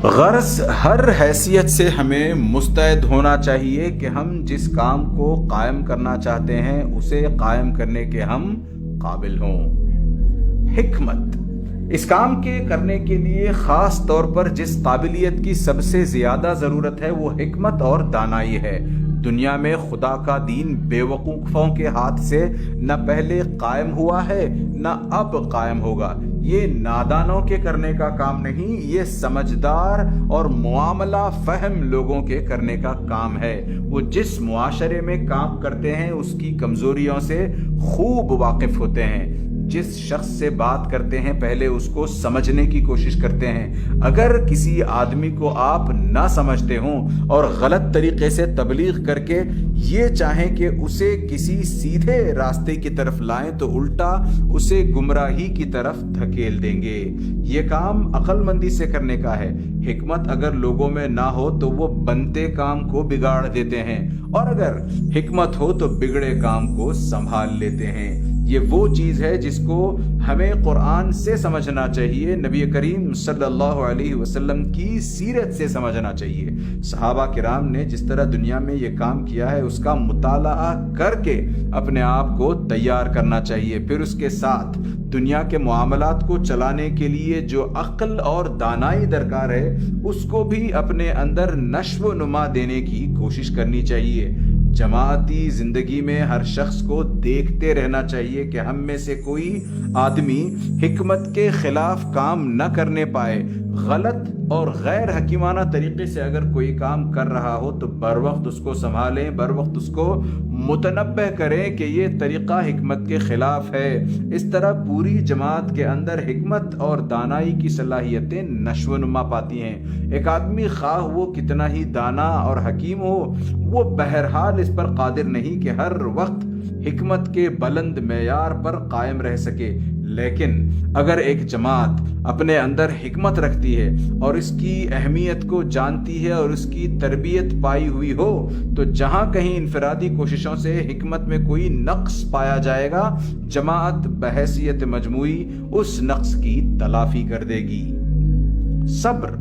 غرض ہر حیثیت سے ہمیں مستعد ہونا چاہیے کہ ہم جس کام کو قائم کرنا چاہتے ہیں اسے قائم کرنے کے ہم قابل ہوں۔ حکمت، اس کام کے کرنے کے لیے خاص طور پر جس قابلیت کی سب سے زیادہ ضرورت ہے وہ حکمت اور دانائی ہے۔ دنیا میں خدا کا دین بے وقوفوں کے ہاتھ سے نہ پہلے قائم ہوا ہے نہ اب قائم ہوگا۔ یہ نادانوں کے کرنے کا کام نہیں، یہ سمجھدار اور معاملہ فہم لوگوں کے کرنے کا کام ہے۔ وہ جس معاشرے میں کام کرتے ہیں اس کی کمزوریوں سے خوب واقف ہوتے ہیں، جس شخص سے بات کرتے ہیں پہلے اس کو سمجھنے کی کوشش کرتے ہیں۔ اگر کسی آدمی کو آپ نہ سمجھتے ہوں اور غلط طریقے سے تبلیغ کر کے یہ چاہیں کہ اسے کسی سیدھے راستے کی طرف لائیں تو الٹا اسے گمراہی کی طرف دھکیل دیں گے۔ یہ کام عقل مندی سے کرنے کا ہے۔ حکمت اگر لوگوں میں نہ ہو تو وہ بنتے کام کو بگاڑ دیتے ہیں، اور اگر حکمت ہو تو بگڑے کام کو سنبھال لیتے ہیں۔ یہ وہ چیز ہے جس کو ہمیں قرآن سے سمجھنا چاہیے، نبی کریم صلی اللہ علیہ وسلم کی سیرت سے سمجھنا چاہیے۔ صحابہ کرام نے جس طرح دنیا میں یہ کام کیا ہے اس کا مطالعہ کر کے اپنے آپ کو تیار کرنا چاہیے۔ پھر اس کے ساتھ دنیا کے معاملات کو چلانے کے لیے جو عقل اور دانائی درکار ہے اس کو بھی اپنے اندر نشو و نما دینے کی کوشش کرنی چاہیے۔ جماعتی زندگی میں ہر شخص کو دیکھتے رہنا چاہیے کہ ہم میں سے کوئی آدمی حکمت کے خلاف کام نہ کرنے پائے۔ غلط اور غیر حکیمانہ طریقے سے اگر کوئی کام کر رہا ہو تو بر وقت اس کو سنبھالیں، بر وقت اس کو متنبہ کریں کہ یہ طریقہ حکمت کے خلاف ہے۔ اس طرح پوری جماعت کے اندر حکمت اور دانائی کی صلاحیتیں نشو و نما پاتی ہیں۔ ایک آدمی خواہ وہ کتنا ہی دانا اور حکیم ہو، وہ بہرحال اس پر قادر نہیں کہ ہر وقت حکمت کے بلند معیار پر قائم رہ سکے۔ لیکن اگر ایک جماعت اپنے اندر حکمت رکھتی ہے اور اس کی اہمیت کو جانتی ہے اور اس کی تربیت پائی ہوئی ہو تو جہاں کہیں انفرادی کوششوں سے حکمت میں کوئی نقص پایا جائے گا، جماعت بحیثیت مجموعی اس نقص کی تلافی کر دے گی۔ صبر،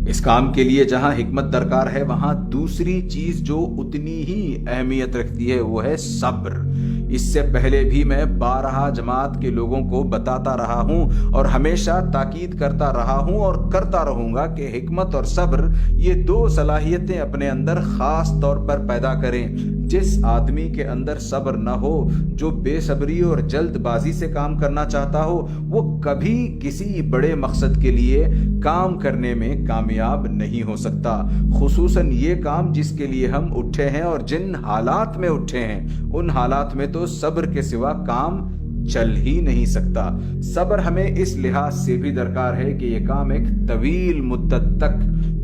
اس کام کے لیے جہاں حکمت درکار ہے وہاں دوسری چیز جو اتنی ہی اہمیت رکھتی ہے وہ ہے صبر۔ اس سے پہلے بھی میں بارہا جماعت کے لوگوں کو بتاتا رہا ہوں اور ہمیشہ تاکید کرتا رہا ہوں اور کرتا رہوں گا کہ حکمت اور صبر یہ دو صلاحیتیں اپنے اندر خاص طور پر پیدا کریں۔ جس آدمی کے اندر صبر نہ ہو، جو بے صبری اور جلد بازی سے کام کرنا چاہتا ہو، وہ کبھی کسی بڑے مقصد کے لیے کام کرنے میں کامیاب نہیں ہو سکتا۔ خصوصاً یہ کام جس کے لیے ہم اٹھے ہیں اور جن حالات میں اٹھے ہیں ان حالات میں تو صبر کے سوا کام چل ہی نہیں سکتا۔ صبر ہمیں اس لحاظ سے بھی درکار ہے کہ یہ کام ایک طویل مدت تک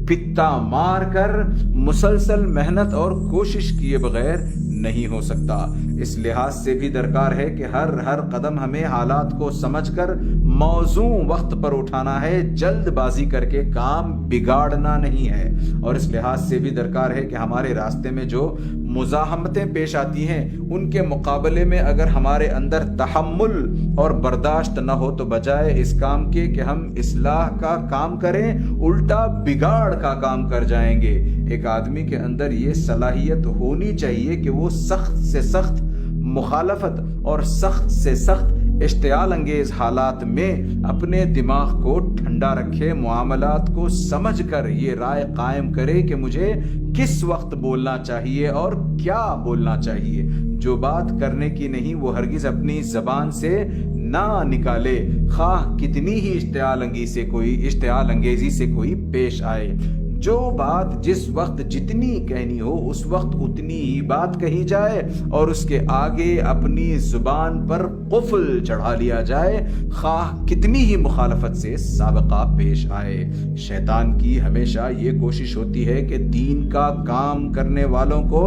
پتا مار کر مسلسل محنت اور کوشش کیے بغیر نہیں ہو سکتا۔ اس لحاظ سے بھی درکار ہے کہ ہر قدم ہمیں حالات کو سمجھ کر موزوں وقت پر اٹھانا ہے، جلد بازی کر کے کام بگاڑنا نہیں ہے۔ اور اس لحاظ سے بھی درکار ہے کہ ہمارے راستے میں جو مزاحمتیں پیش آتی ہیں ان کے مقابلے میں اگر ہمارے اندر تحمل اور برداشت نہ ہو تو بجائے اس کام کے کہ ہم اصلاح کا کام کریں، الٹا بگاڑ کا کام کر جائیں گے۔ ایک آدمی کے اندر یہ صلاحیت ہونی چاہیے کہ وہ سخت سے سخت مخالفت اور سخت سے سخت اشتعال انگیز حالات میں اپنے دماغ کو ٹھنڈا رکھے، معاملات کو سمجھ کر یہ رائے قائم کرے کہ مجھے کس وقت بولنا چاہیے اور کیا بولنا چاہیے۔ جو بات کرنے کی نہیں وہ ہرگز اپنی زبان سے نہ نکالے، خواہ کتنی ہی اشتعال انگیزی سے کوئی پیش آئے۔ جو بات جس وقت جتنی کہنی ہو اس وقت اتنی ہی بات کہی جائے اور اس کے آگے اپنی زبان پر قفل چڑھا لیا جائے، خواہ کتنی ہی مخالفت سے سابقہ پیش آئے۔ شیطان کی ہمیشہ یہ کوشش ہوتی ہے کہ دین کا کام کرنے والوں کو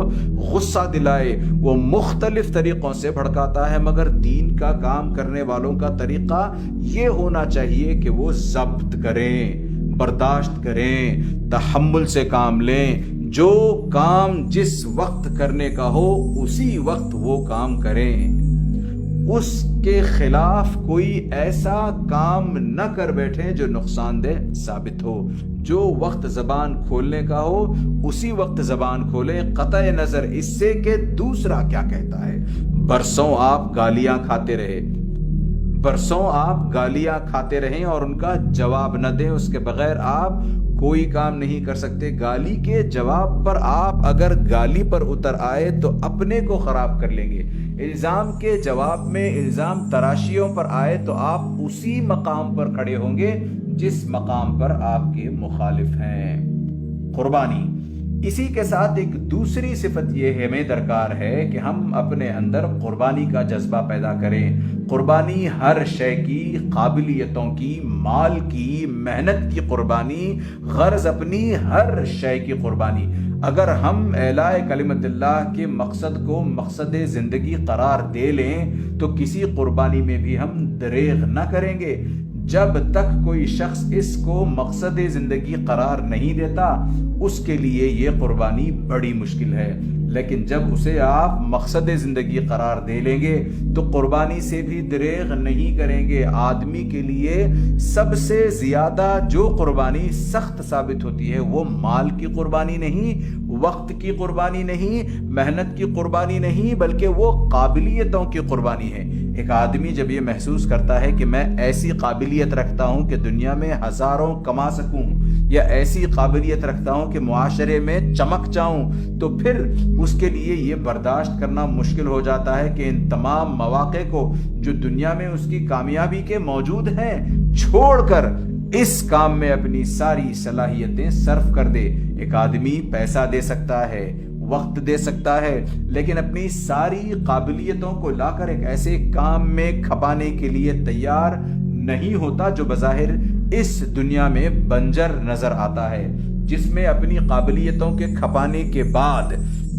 غصہ دلائے۔ وہ مختلف طریقوں سے بھڑکاتا ہے، مگر دین کا کام کرنے والوں کا طریقہ یہ ہونا چاہیے کہ وہ ضبط کریں، برداشت کریں، تحمل سے کام لیں۔ جو کام جس وقت کرنے کا ہو اسی وقت وہ کام کریں، اس کے خلاف کوئی ایسا کام نہ کر بیٹھیں جو نقصان دہ ثابت ہو۔ جو وقت زبان کھولنے کا ہو اسی وقت زبان کھولیں، قطع نظر اس سے کہ دوسرا کیا کہتا ہے۔ برسوں آپ گالیاں کھاتے رہیں اور ان کا جواب نہ دیں، اس کے بغیر آپ کوئی کام نہیں کر سکتے۔ گالی کے جواب پر آپ اگر گالی پر اتر آئے تو اپنے کو خراب کر لیں گے۔ الزام کے جواب میں الزام تراشیوں پر آئے تو آپ اسی مقام پر کھڑے ہوں گے جس مقام پر آپ کے مخالف ہیں۔ قربانی، اسی کے ساتھ ایک دوسری صفت یہ ہمیں درکار ہے کہ ہم اپنے اندر قربانی کا جذبہ پیدا کریں۔ قربانی ہر شے کی، قابلیتوں کی، مال کی، محنت کی قربانی، غرض اپنی ہر شے کی قربانی۔ اگر ہم اعلاء کلمت اللہ کے مقصد کو مقصد زندگی قرار دے لیں تو کسی قربانی میں بھی ہم دریغ نہ کریں گے۔ جب تک کوئی شخص اس کو مقصد زندگی قرار نہیں دیتا اس کے لیے یہ قربانی بڑی مشکل ہے، لیکن جب اسے آپ مقصد زندگی قرار دے لیں گے تو قربانی سے بھی دریغ نہیں کریں گے۔ آدمی کے لیے سب سے زیادہ جو قربانی سخت ثابت ہوتی ہے وہ مال کی قربانی نہیں، وقت کی قربانی نہیں، محنت کی قربانی نہیں، بلکہ وہ قابلیتوں کی قربانی ہے۔ ایک آدمی جب یہ محسوس کرتا ہے کہ میں ایسی قابلیت رکھتا ہوں کہ دنیا میں ہزاروں کما سکوں، یا ایسی قابلیت رکھتا ہوں کہ معاشرے میں چمک جاؤں، تو پھر اس کے لیے یہ برداشت کرنا مشکل ہو جاتا ہے کہ ان تمام مواقع کو جو دنیا میں اس کی کامیابی کے موجود ہیں چھوڑ کر اس کام میں اپنی ساری صلاحیتیں صرف کر دے۔ ایک آدمی پیسہ دے سکتا ہے، وقت دے سکتا ہے، لیکن اپنی ساری قابلیتوں کو لا کر ایک ایسے کام میں کھپانے کے لیے تیار نہیں ہوتا جو بظاہر اس دنیا میں بنجر نظر آتا ہے، جس میں اپنی قابلیتوں کے کھپانے کے بعد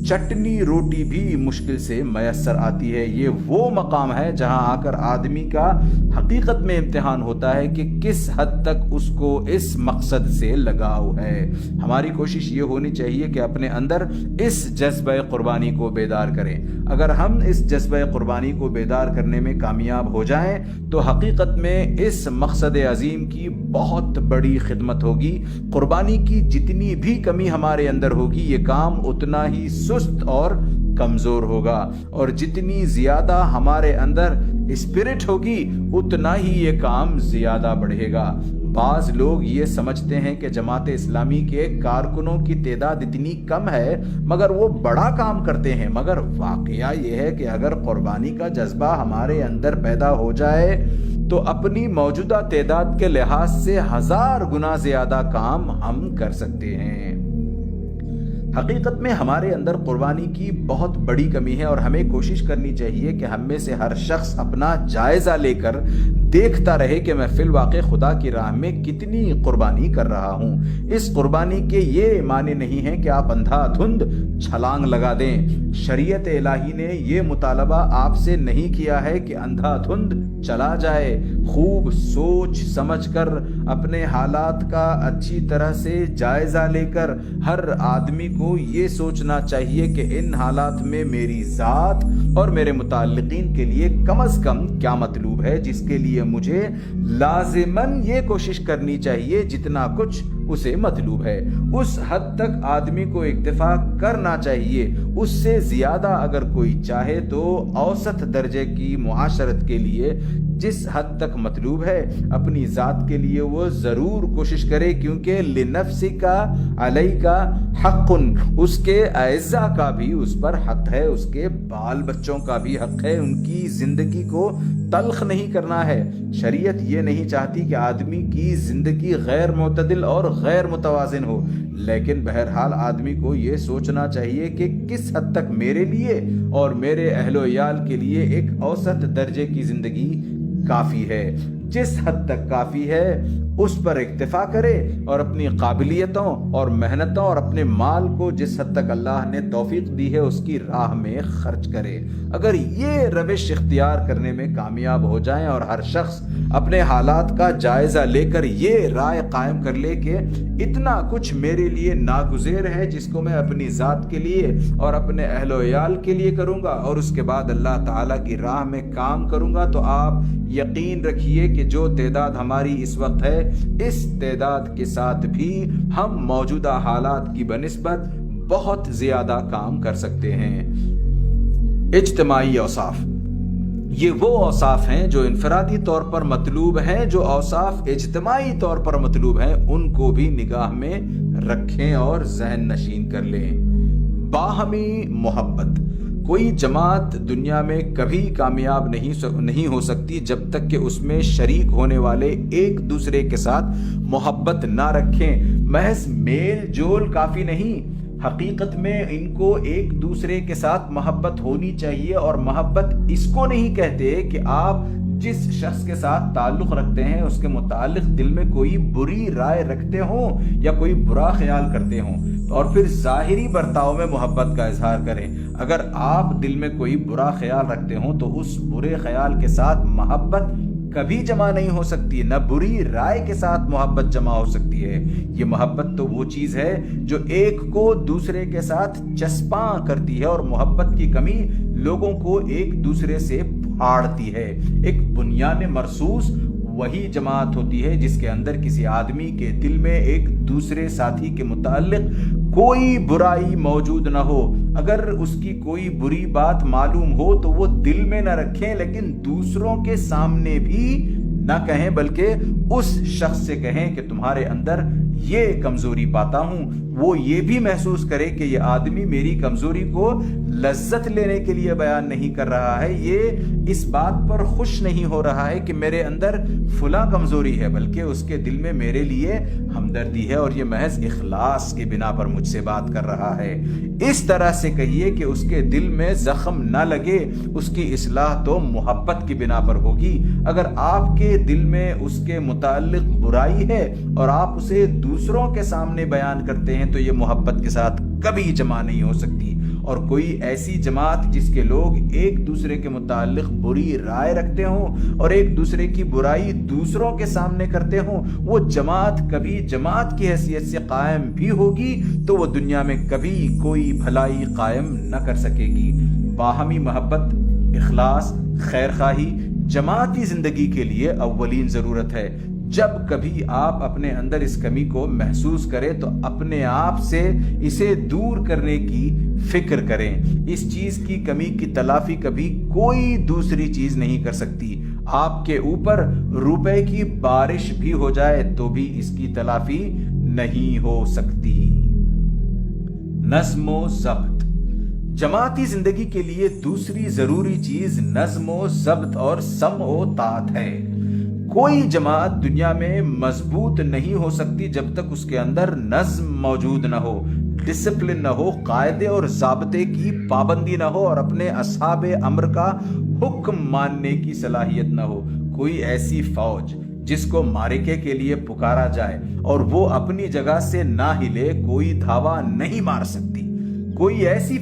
چٹنی روٹی بھی مشکل سے میسر آتی ہے۔ یہ وہ مقام ہے جہاں آ کر آدمی کا حقیقت میں امتحان ہوتا ہے کہ کس حد تک اس کو اس مقصد سے لگاؤ ہے۔ ہماری کوشش یہ ہونی چاہیے کہ اپنے اندر اس جذبہ قربانی کو بیدار کریں۔ اگر ہم اس جذبہ قربانی کو بیدار کرنے میں کامیاب ہو جائیں تو حقیقت میں اس مقصد عظیم کی بہت بڑی خدمت ہوگی۔ قربانی کی جتنی بھی کمی ہمارے اندر ہوگی یہ کام اتنا ہی سست اور کمزور ہوگا، اور جتنی زیادہ ہمارے اندر اسپرٹ ہوگی اتنا ہی یہ کام زیادہ بڑھے گا۔ بعض لوگ یہ سمجھتے ہیں کہ جماعت اسلامی کے کارکنوں کی تعداد اتنی کم ہے مگر وہ بڑا کام کرتے ہیں، مگر واقعہ یہ ہے کہ اگر قربانی کا جذبہ ہمارے اندر پیدا ہو جائے تو اپنی موجودہ تعداد کے لحاظ سے 1000 گنا زیادہ کام ہم کر سکتے ہیں۔ حقیقت میں ہمارے اندر قربانی کی بہت بڑی کمی ہے، اور ہمیں کوشش کرنی چاہیے کہ ہم میں سے ہر شخص اپنا جائزہ لے کر دیکھتا رہے کہ میں فی الواقع خدا کی راہ میں کتنی قربانی کر رہا ہوں۔ اس قربانی کے یہ معنی نہیں ہے کہ آپ اندھا دھند چھلانگ لگا دیں۔ شریعت الہی نے یہ مطالبہ آپ سے نہیں کیا ہے کہ اندھا دھند چلا جائے۔ خوب سوچ سمجھ کر اپنے حالات کا اچھی طرح سے جائزہ لے کر ہر آدمی کو یہ سوچنا چاہیے کہ ان حالات میں میری ذات اور میرے متعلقین کے لیے کم از کم کیا مطلوب ہے، جس کے لیے مجھے لازماً یہ کوشش کرنی چاہیے جتنا کچھ اسے مطلوب ہے۔ اس حد تک آدمی کو اکتفا کرنا چاہیے۔ اس سے زیادہ اگر کوئی چاہے تو اوسط درجے کی معاشرت کے لیے جس حد تک مطلوب ہے اپنی ذات کے لیے وہ ضرور کوشش کرے، کیونکہ لنفسک علیک حق، اس کے اعزاء کا بھی اس پر حق ہے، اس کے بال بچوں کا بھی حق ہے، ان کی زندگی کو تلخ نہیں کرنا ہے۔ شریعت یہ نہیں چاہتی کہ آدمی کی زندگی غیر معتدل اور غیر متوازن ہو، لیکن بہرحال آدمی کو یہ سوچنا چاہیے کہ کس حد تک میرے لیے اور میرے اہل و عیال کے لیے ایک اوسط درجے کی زندگی کافی ہے۔ جس حد تک کافی ہے اس پر اکتفا کرے اور اپنی قابلیتوں اور محنتوں اور اپنے مال کو جس حد تک اللہ نے توفیق دی ہے اس کی راہ میں خرچ کرے۔ اگر یہ روش اختیار کرنے میں کامیاب ہو جائیں اور ہر شخص اپنے حالات کا جائزہ لے کر یہ رائے قائم کر لے کہ اتنا کچھ میرے لیے ناگزیر ہے جس کو میں اپنی ذات کے لیے اور اپنے اہل و عیال کے لیے کروں گا اور اس کے بعد اللہ تعالیٰ کی راہ میں کام کروں گا، تو آپ یقین رکھیے کہ جو تعداد ہماری اس وقت ہے اس تعداد کے ساتھ بھی ہم موجودہ حالات کی بنسبت بہت زیادہ کام کر سکتے ہیں۔ اجتماعی اوصاف، یہ وہ اوصاف ہیں جو انفرادی طور پر مطلوب ہیں۔ جو اوصاف اجتماعی طور پر مطلوب ہیں ان کو بھی نگاہ میں رکھیں اور ذہن نشین کر لیں۔ باہمی محبت، کوئی جماعت دنیا میں کبھی کامیاب نہیں ہو سکتی جب تک کہ اس میں شریک ہونے والے ایک دوسرے کے ساتھ محبت نہ رکھیں۔ محض میل جول کافی نہیں، حقیقت میں ان کو ایک دوسرے کے ساتھ محبت ہونی چاہیے، اور محبت اس کو نہیں کہتے کہ آپ جس شخص کے ساتھ تعلق رکھتے ہیں اس کے متعلق دل میں کوئی بری رائے رکھتے ہوں یا کوئی برا خیال کرتے ہوں اور پھر ظاہری برتاؤ میں محبت کا اظہار کریں۔ اگر آپ دل میں کوئی برا خیال رکھتے ہوں تو اس برے خیال کے ساتھ محبت کبھی جمع نہیں ہو سکتی، نہ بری رائے کے ساتھ محبت جمع ہو سکتی ہے۔ یہ محبت تو وہ چیز ہے جو ایک کو دوسرے کے ساتھ چسپاں کرتی ہے، اور محبت کی کمی لوگوں کو ایک دوسرے سے پھاڑتی ہے۔ ایک بنیان مرصوص وہی جماعت ہوتی ہے جس کے اندر کسی آدمی کے دل میں ایک دوسرے ساتھی کے متعلق کوئی برائی موجود نہ ہو۔ اگر اس کی کوئی بری بات معلوم ہو تو وہ دل میں نہ رکھیں، لیکن دوسروں کے سامنے بھی نہ کہیں، بلکہ اس شخص سے کہیں کہ تمہارے اندر یہ کمزوری پاتا ہوں۔ وہ یہ بھی محسوس کرے کہ یہ آدمی میری کمزوری کو لذت لینے کے لیے بیان نہیں کر رہا ہے، یہ اس بات پر خوش نہیں ہو رہا ہے کہ میرے اندر فلاں کمزوری ہے، بلکہ اس کے دل میں میرے لیے ہمدردی ہے اور یہ محض اخلاص کی بنا پر مجھ سے بات کر رہا ہے۔ اس طرح سے کہیے کہ اس کے دل میں زخم نہ لگے، اس کی اصلاح تو محبت کی بنا پر ہوگی۔ اگر آپ کے دل میں اس کے متعلق برائی ہے اور آپ اسے دوسروں کے سامنے بیان کرتے ہیں تو یہ محبت کے ساتھ کبھی جمع نہیں ہو سکتی۔ اور کوئی ایسی جماعت جس کے لوگ ایک دوسرے کے متعلق بری رائے رکھتے ہوں اور ایک دوسرے کی برائی دوسروں کے سامنے کرتے ہوں، وہ جماعت کبھی جماعت کی حیثیت سے قائم بھی ہوگی تو وہ دنیا میں کبھی کوئی بھلائی قائم نہ کر سکے گی۔ باہمی محبت، اخلاص، خیرخواہی جماعتی زندگی کے لیے اولین ضرورت ہے۔ جب کبھی آپ اپنے اندر اس کمی کو محسوس کریں تو اپنے آپ سے اسے دور کرنے کی فکر کریں۔ اس چیز کی کمی کی تلافی کبھی کوئی دوسری چیز نہیں کر سکتی۔ آپ کے اوپر روپے کی بارش بھی ہو جائے تو بھی اس کی تلافی نہیں ہو سکتی۔ نظم و ضبط، جماعتی زندگی کے لیے دوسری ضروری چیز نظم و ضبط اور سمع و طاعت ہے۔ کوئی جماعت دنیا میں مضبوط نہیں ہو سکتی جب تک اس کے اندر نظم موجود نہ ہو، ڈسپلن نہ ہو، قاعدے اور ضابطے کی پابندی نہ ہو اور اپنے اصحاب امر کا حکم ماننے کی صلاحیت نہ ہو۔ کوئی ایسی فوج جس کو معرکے کے لیے پکارا جائے اور وہ اپنی جگہ سے نہ ہلے کوئی دھاوا نہیں مار سکتی۔ کوئی ایسی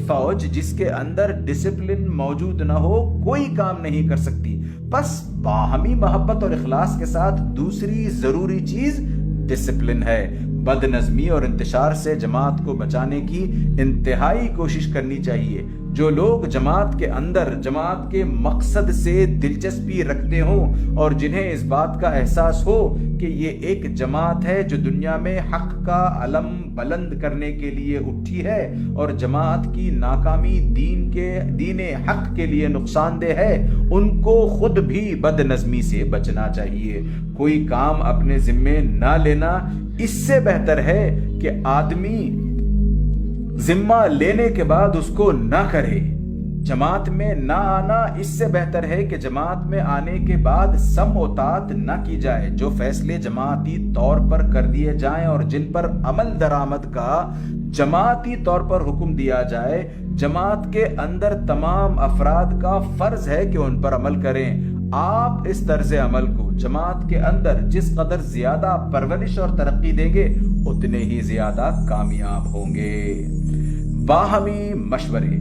فوج جس کے اندر ڈسپلن موجود نہ ہو کوئی کام نہیں کر سکتی۔ بس باہمی محبت اور اخلاص کے ساتھ دوسری ضروری چیز ڈسپلن ہے۔ بد نظمی اور انتشار سے جماعت کو بچانے کی انتہائی کوشش کرنی چاہیے۔ جو لوگ جماعت کے اندر جماعت کے مقصد سے دلچسپی رکھتے ہوں اور جنہیں اس بات کا احساس ہو کہ یہ ایک جماعت ہے جو دنیا میں حق کا علم بلند کرنے کے لیے اٹھی ہے اور جماعت کی ناکامی دین حق کے لیے نقصان دہ ہے، ان کو خود بھی بد نظمی سے بچنا چاہیے۔ کوئی کام اپنے ذمے نہ لینا اس سے بہتر ہے کہ آدمی ذمہ لینے کے بعد اس کو نہ کرے۔ جماعت میں نہ آنا اس سے بہتر ہے کہ جماعت میں آنے کے بعد سم و طاعت نہ کی جائے۔ جو فیصلے جماعتی طور پر کر دیے جائیں اور جن پر عمل درآمد کا جماعتی طور پر حکم دیا جائے، جماعت کے اندر تمام افراد کا فرض ہے کہ ان پر عمل کریں۔ آپ اس طرز عمل کو جماعت کے اندر جس قدر زیادہ پرورش اور ترقی دیں گے اتنے ہی زیادہ کامیاب ہوں گے۔ باہمی مشورے۔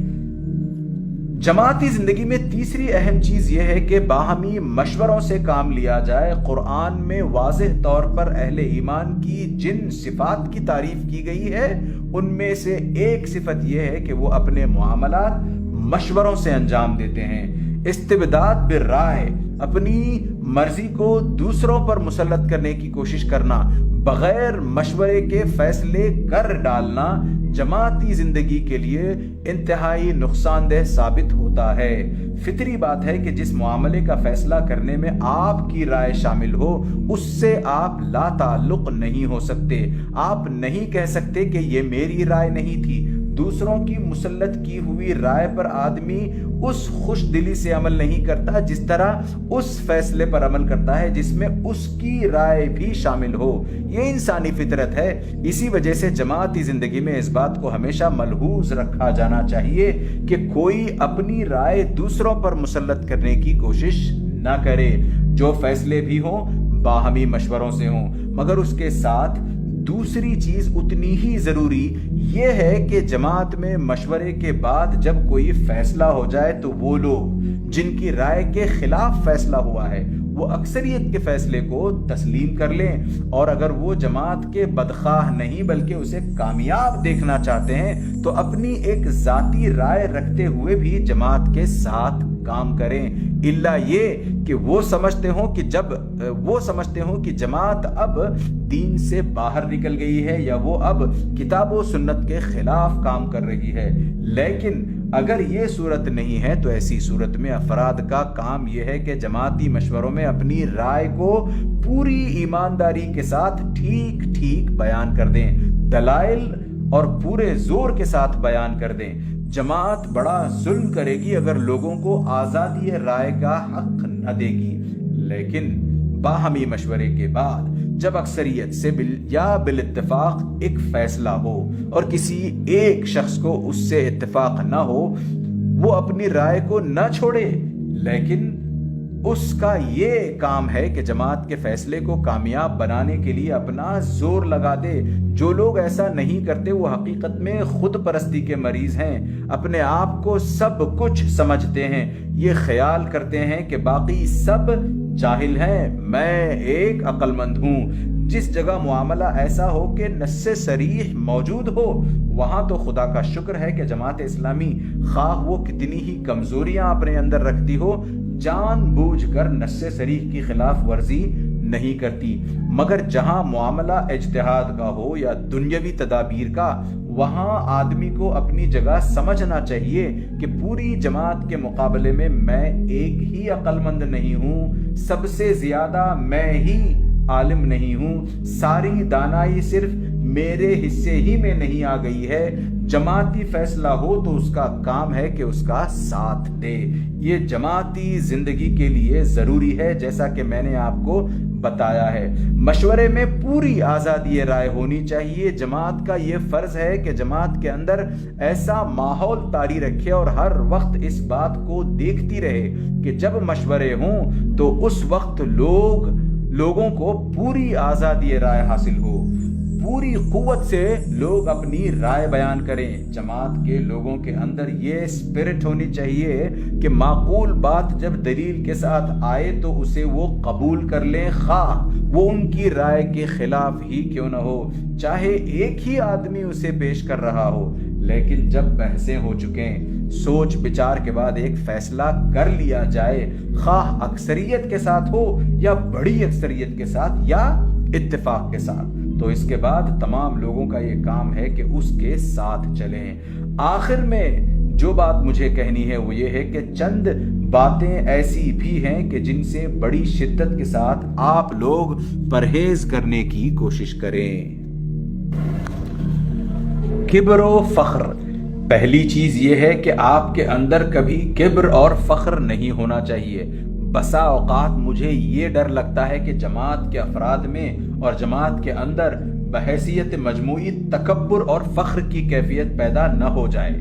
جماعتی زندگی میں تیسری اہم چیز یہ ہے کہ باہمی مشوروں سے کام لیا جائے۔ قرآن میں واضح طور پر اہل ایمان کی جن صفات کی تعریف کی گئی ہے ان میں سے ایک صفت یہ ہے کہ وہ اپنے معاملات مشوروں سے انجام دیتے ہیں۔ استبداد بالرائے، اپنی مرضی کو دوسروں پر مسلط کرنے کی کوشش کرنا، بغیر مشورے کے فیصلے کر ڈالنا جماعتی زندگی کے لیے انتہائی نقصان دہ ثابت ہوتا ہے۔ فطری بات ہے کہ جس معاملے کا فیصلہ کرنے میں آپ کی رائے شامل ہو اس سے آپ لا تعلق نہیں ہو سکتے۔ آپ نہیں کہہ سکتے کہ یہ میری رائے نہیں تھی۔ دوسروں کی مسلط کی ہوئی رائے پر آدمی اس خوش دلی سے عمل نہیں کرتا جس طرح اس فیصلے پر عمل کرتا ہے جس میں اس کی رائے بھی شامل ہو۔ یہ انسانی فطرت ہے۔ اسی وجہ سے جماعتی زندگی میں اس بات کو ہمیشہ ملحوظ رکھا جانا چاہیے کہ کوئی اپنی رائے دوسروں پر مسلط کرنے کی کوشش نہ کرے۔ جو فیصلے بھی ہوں باہمی مشوروں سے ہوں، مگر اس کے ساتھ دوسری چیز اتنی ہی ضروری یہ ہے کہ جماعت میں مشورے کے بعد جب کوئی فیصلہ ہو جائے تو وہ لوگ جن کی رائے کے خلاف فیصلہ ہوا ہے وہ اکثریت کے فیصلے کو تسلیم کر لیں، اور اگر وہ جماعت کے بدخواہ نہیں بلکہ اسے کامیاب دیکھنا چاہتے ہیں تو اپنی ایک ذاتی رائے رکھتے ہوئے بھی جماعت کے ساتھ کام کریں، الا یہ کہ وہ سمجھتے ہوں کہ جماعت اب دین سے باہر نکل گئی ہے یا وہ اب کتاب و سنت کے خلاف کام کر رہی ہے۔ لیکن اگر یہ صورت نہیں ہے تو ایسی صورت میں افراد کا کام یہ ہے کہ جماعتی مشوروں میں اپنی رائے کو پوری ایمانداری کے ساتھ ٹھیک بیان کر دیں، دلائل اور پورے زور کے ساتھ بیان کر دیں۔ جماعت بڑا ظلم کرے گی اگر لوگوں کو آزادی رائے کا حق نہ دے گی، لیکن باہمی مشورے کے بعد جب اکثریت سے بالاتفاق ایک فیصلہ ہو اور کسی ایک شخص کو اس سے اتفاق نہ ہو، وہ اپنی رائے کو نہ چھوڑے، لیکن اس کا یہ کام ہے کہ جماعت کے فیصلے کو کامیاب بنانے کے لیے اپنا زور لگا دے۔ جو لوگ ایسا نہیں کرتے وہ حقیقت میں خود پرستی کے مریض ہیں، اپنے آپ کو سب کچھ سمجھتے ہیں، یہ خیال کرتے ہیں کہ باقی سب جاہل ہیں، میں ایک عقل مند ہوں۔ جس جگہ معاملہ ایسا ہو کہ نص صریح موجود ہو وہاں تو خدا کا شکر ہے کہ جماعت اسلامی خواہ وہ کتنی ہی کمزوریاں اپنے اندر رکھتی ہو جان بوجھ کر نص صریح کی خلاف ورزی نہیں کرتی، مگر جہاں معاملہ اجتہاد کا ہو یا دنیاوی تدابیر کا، وہاں آدمی کو اپنی جگہ سمجھنا چاہیے کہ پوری جماعت کے مقابلے میں میں ایک ہی عقل مند نہیں ہوں، سب سے زیادہ میں ہی عالم نہیں ہوں، ساری دانائی صرف میرے حصے ہی میں نہیں آ گئی ہے۔ جماعتی فیصلہ ہو تو اس کا کام ہے کہ اس کا ساتھ دے۔ یہ جماعتی زندگی کے لیے ضروری ہے، جیسا کہ میں نے آپ کو بتایا ہے۔ مشورے میں پوری آزادی رائے ہونی چاہیے۔ جماعت کا یہ فرض ہے کہ جماعت کے اندر ایسا ماحول طاری رکھے اور ہر وقت اس بات کو دیکھتی رہے کہ جب مشورے ہوں تو اس وقت لوگوں کو پوری آزادی رائے حاصل ہو، پوری قوت سے لوگ اپنی رائے بیان کریں۔ جماعت کے لوگوں کے اندر یہ اسپرٹ ہونی چاہیے کہ معقول بات جب دلیل کے ساتھ آئے تو اسے وہ قبول کر لیں، خواہ وہ ان کی رائے کے خلاف ہی کیوں نہ ہو، چاہے ایک ہی آدمی اسے پیش کر رہا ہو۔ لیکن جب بحثیں ہو چکیں، سوچ بچار کے بعد ایک فیصلہ کر لیا جائے، خواہ اکثریت کے ساتھ ہو یا بڑی اکثریت کے ساتھ یا اتفاق کے ساتھ، تو اس کے بعد تمام لوگوں کا یہ کام ہے کہ اس کے ساتھ چلیں۔ آخر میں جو بات مجھے کہنی ہے وہ یہ ہے کہ چند باتیں ایسی بھی ہیں کہ جن سے بڑی شدت کے ساتھ آپ لوگ پرہیز کرنے کی کوشش کریں۔ کبر و فخر۔ پہلی چیز یہ ہے کہ آپ کے اندر کبھی کبر اور فخر نہیں ہونا چاہیے۔ بسا اوقات مجھے یہ ڈر لگتا ہے کہ جماعت کے افراد میں اور جماعت کے اندر بحیثیت مجموعی تکبر اور فخر کی کیفیت پیدا نہ ہو جائے۔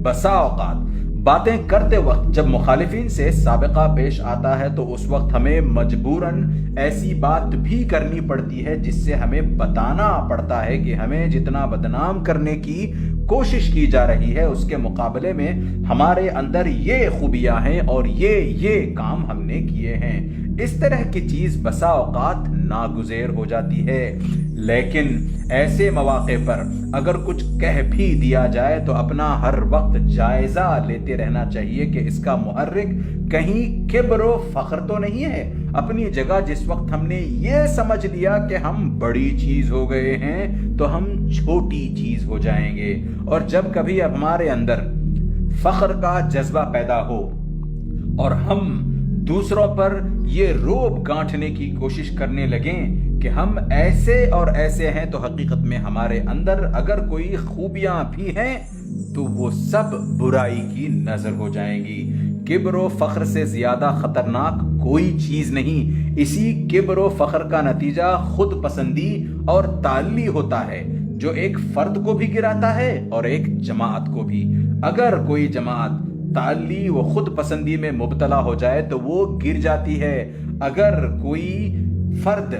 بسا اوقات باتیں کرتے وقت جب مخالفین سے سابقہ پیش آتا ہے تو اس وقت ہمیں مجبوراً ایسی بات بھی کرنی پڑتی ہے جس سے ہمیں بتانا پڑتا ہے کہ ہمیں جتنا بدنام کرنے کی کوشش کی جا رہی ہے اس کے مقابلے میں ہمارے اندر یہ خوبیاں ہیں اور یہ کام ہم نے کیے ہیں۔ اس طرح کی چیز بسا اوقات ناگزیر ہو جاتی ہے، لیکن ایسے مواقع پر اگر کچھ کہہ بھی دیا جائے تو اپنا ہر وقت جائزہ لیتے رہنا چاہیے کہ اس کا محرک کہیں کبر و فخر تو نہیں ہے۔ اپنی جگہ جس وقت ہم نے یہ سمجھ لیا کہ ہم بڑی چیز ہو گئے ہیں تو ہم چھوٹی چیز ہو جائیں گے، اور جب کبھی اب ہمارے اندر فخر کا جذبہ پیدا ہو اور ہم دوسروں پر یہ روب گانٹھنے کی کوشش کرنے لگیں کہ ہم ایسے اور ایسے ہیں، تو حقیقت میں ہمارے اندر اگر کوئی خوبیاں بھی ہیں تو وہ سب برائی کی نظر ہو جائیں گی۔ کبر و فخر سے زیادہ خطرناک کوئی چیز نہیں۔ اسی کبر و فخر کا نتیجہ خود پسندی اور تعلی ہوتا ہے جو ایک فرد کو بھی گراتا ہے اور ایک جماعت کو بھی۔ اگر کوئی جماعت تعلی و خود پسندی میں مبتلا ہو جائے تو وہ گر جاتی ہے۔ اگر کوئی فرد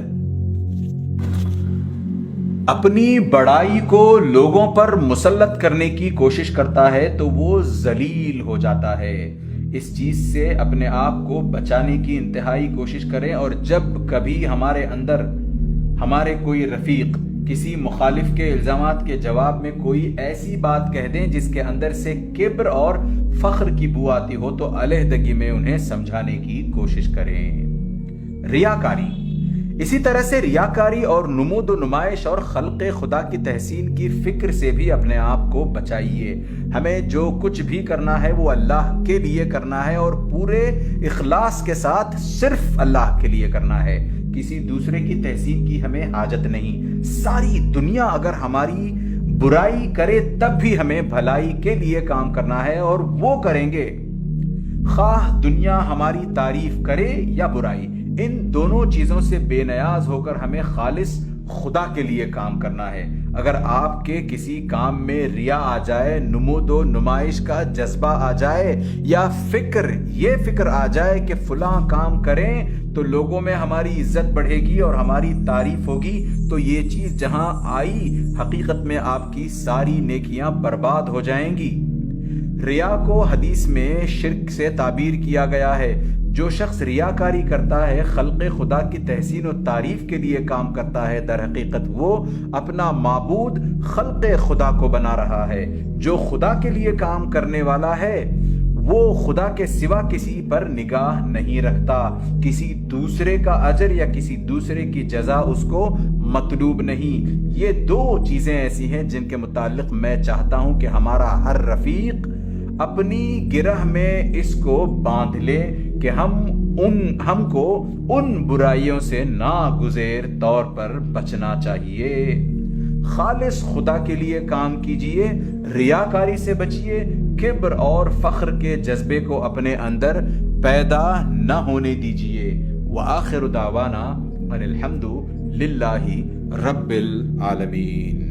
اپنی بڑائی کو لوگوں پر مسلط کرنے کی کوشش کرتا ہے تو وہ ذلیل ہو جاتا ہے۔ اس چیز سے اپنے آپ کو بچانے کی انتہائی کوشش کریں، اور جب کبھی ہمارے اندر ہمارے کوئی رفیق کسی مخالف کے الزامات کے جواب میں کوئی ایسی بات کہہ دیں جس کے اندر سے کبر اور فخر کی بو آتی ہو تو علیحدگی میں انہیں سمجھانے کی کوشش کریں۔ ریاکاری۔ اسی طرح سے ریاکاری اور نمود و نمائش اور خلق خدا کی تحسین کی فکر سے بھی اپنے آپ کو بچائیے۔ ہمیں جو کچھ بھی کرنا ہے وہ اللہ کے لیے کرنا ہے اور پورے اخلاص کے ساتھ صرف اللہ کے لیے کرنا ہے۔ کسی دوسرے کی تحسین کی ہمیں حاجت نہیں۔ ساری دنیا اگر ہماری برائی کرے تب بھی ہمیں بھلائی کے لیے کام کرنا ہے اور وہ کریں گے، خواہ دنیا ہماری تعریف کرے یا برائی۔ ان دونوں چیزوں سے بے نیاز ہو کر ہمیں خالص خدا کے لیے کام کرنا ہے۔ اگر آپ کے کسی کام میں ریا آ جائے، نمود و نمائش کا جذبہ آ جائے، یا یہ فکر آ جائے کہ فلاں کام کریں تو لوگوں میں ہماری عزت بڑھے گی اور ہماری تعریف ہوگی، تو یہ چیز جہاں آئی حقیقت میں آپ کی ساری نیکیاں برباد ہو جائیں گی۔ ریا کو حدیث میں شرک سے تعبیر کیا گیا ہے۔ جو شخص ریاکاری کرتا ہے، خلق خدا کی تحسین و تعریف کے لیے کام کرتا ہے، در حقیقت وہ اپنا معبود خلق خدا کو بنا رہا ہے۔ جو خدا کے لیے کام کرنے والا ہے وہ خدا کے سوا کسی پر نگاہ نہیں رکھتا، کسی دوسرے کا اجر یا کسی دوسرے کی جزا اس کو مطلوب نہیں۔ یہ دو چیزیں ایسی ہیں جن کے متعلق میں چاہتا ہوں کہ ہمارا ہر رفیق اپنی گرہ میں اس کو باندھ لے کہ ہم کو ان برائیوں سے ناگزیر طور پر بچنا چاہیے۔ خالص خدا کے لیے کام کیجئے، ریاکاری سے بچیے، کبر اور فخر کے جذبے کو اپنے اندر پیدا نہ ہونے دیجئے۔ وآخر دعوانا ان الحمد للہ رب العالمین۔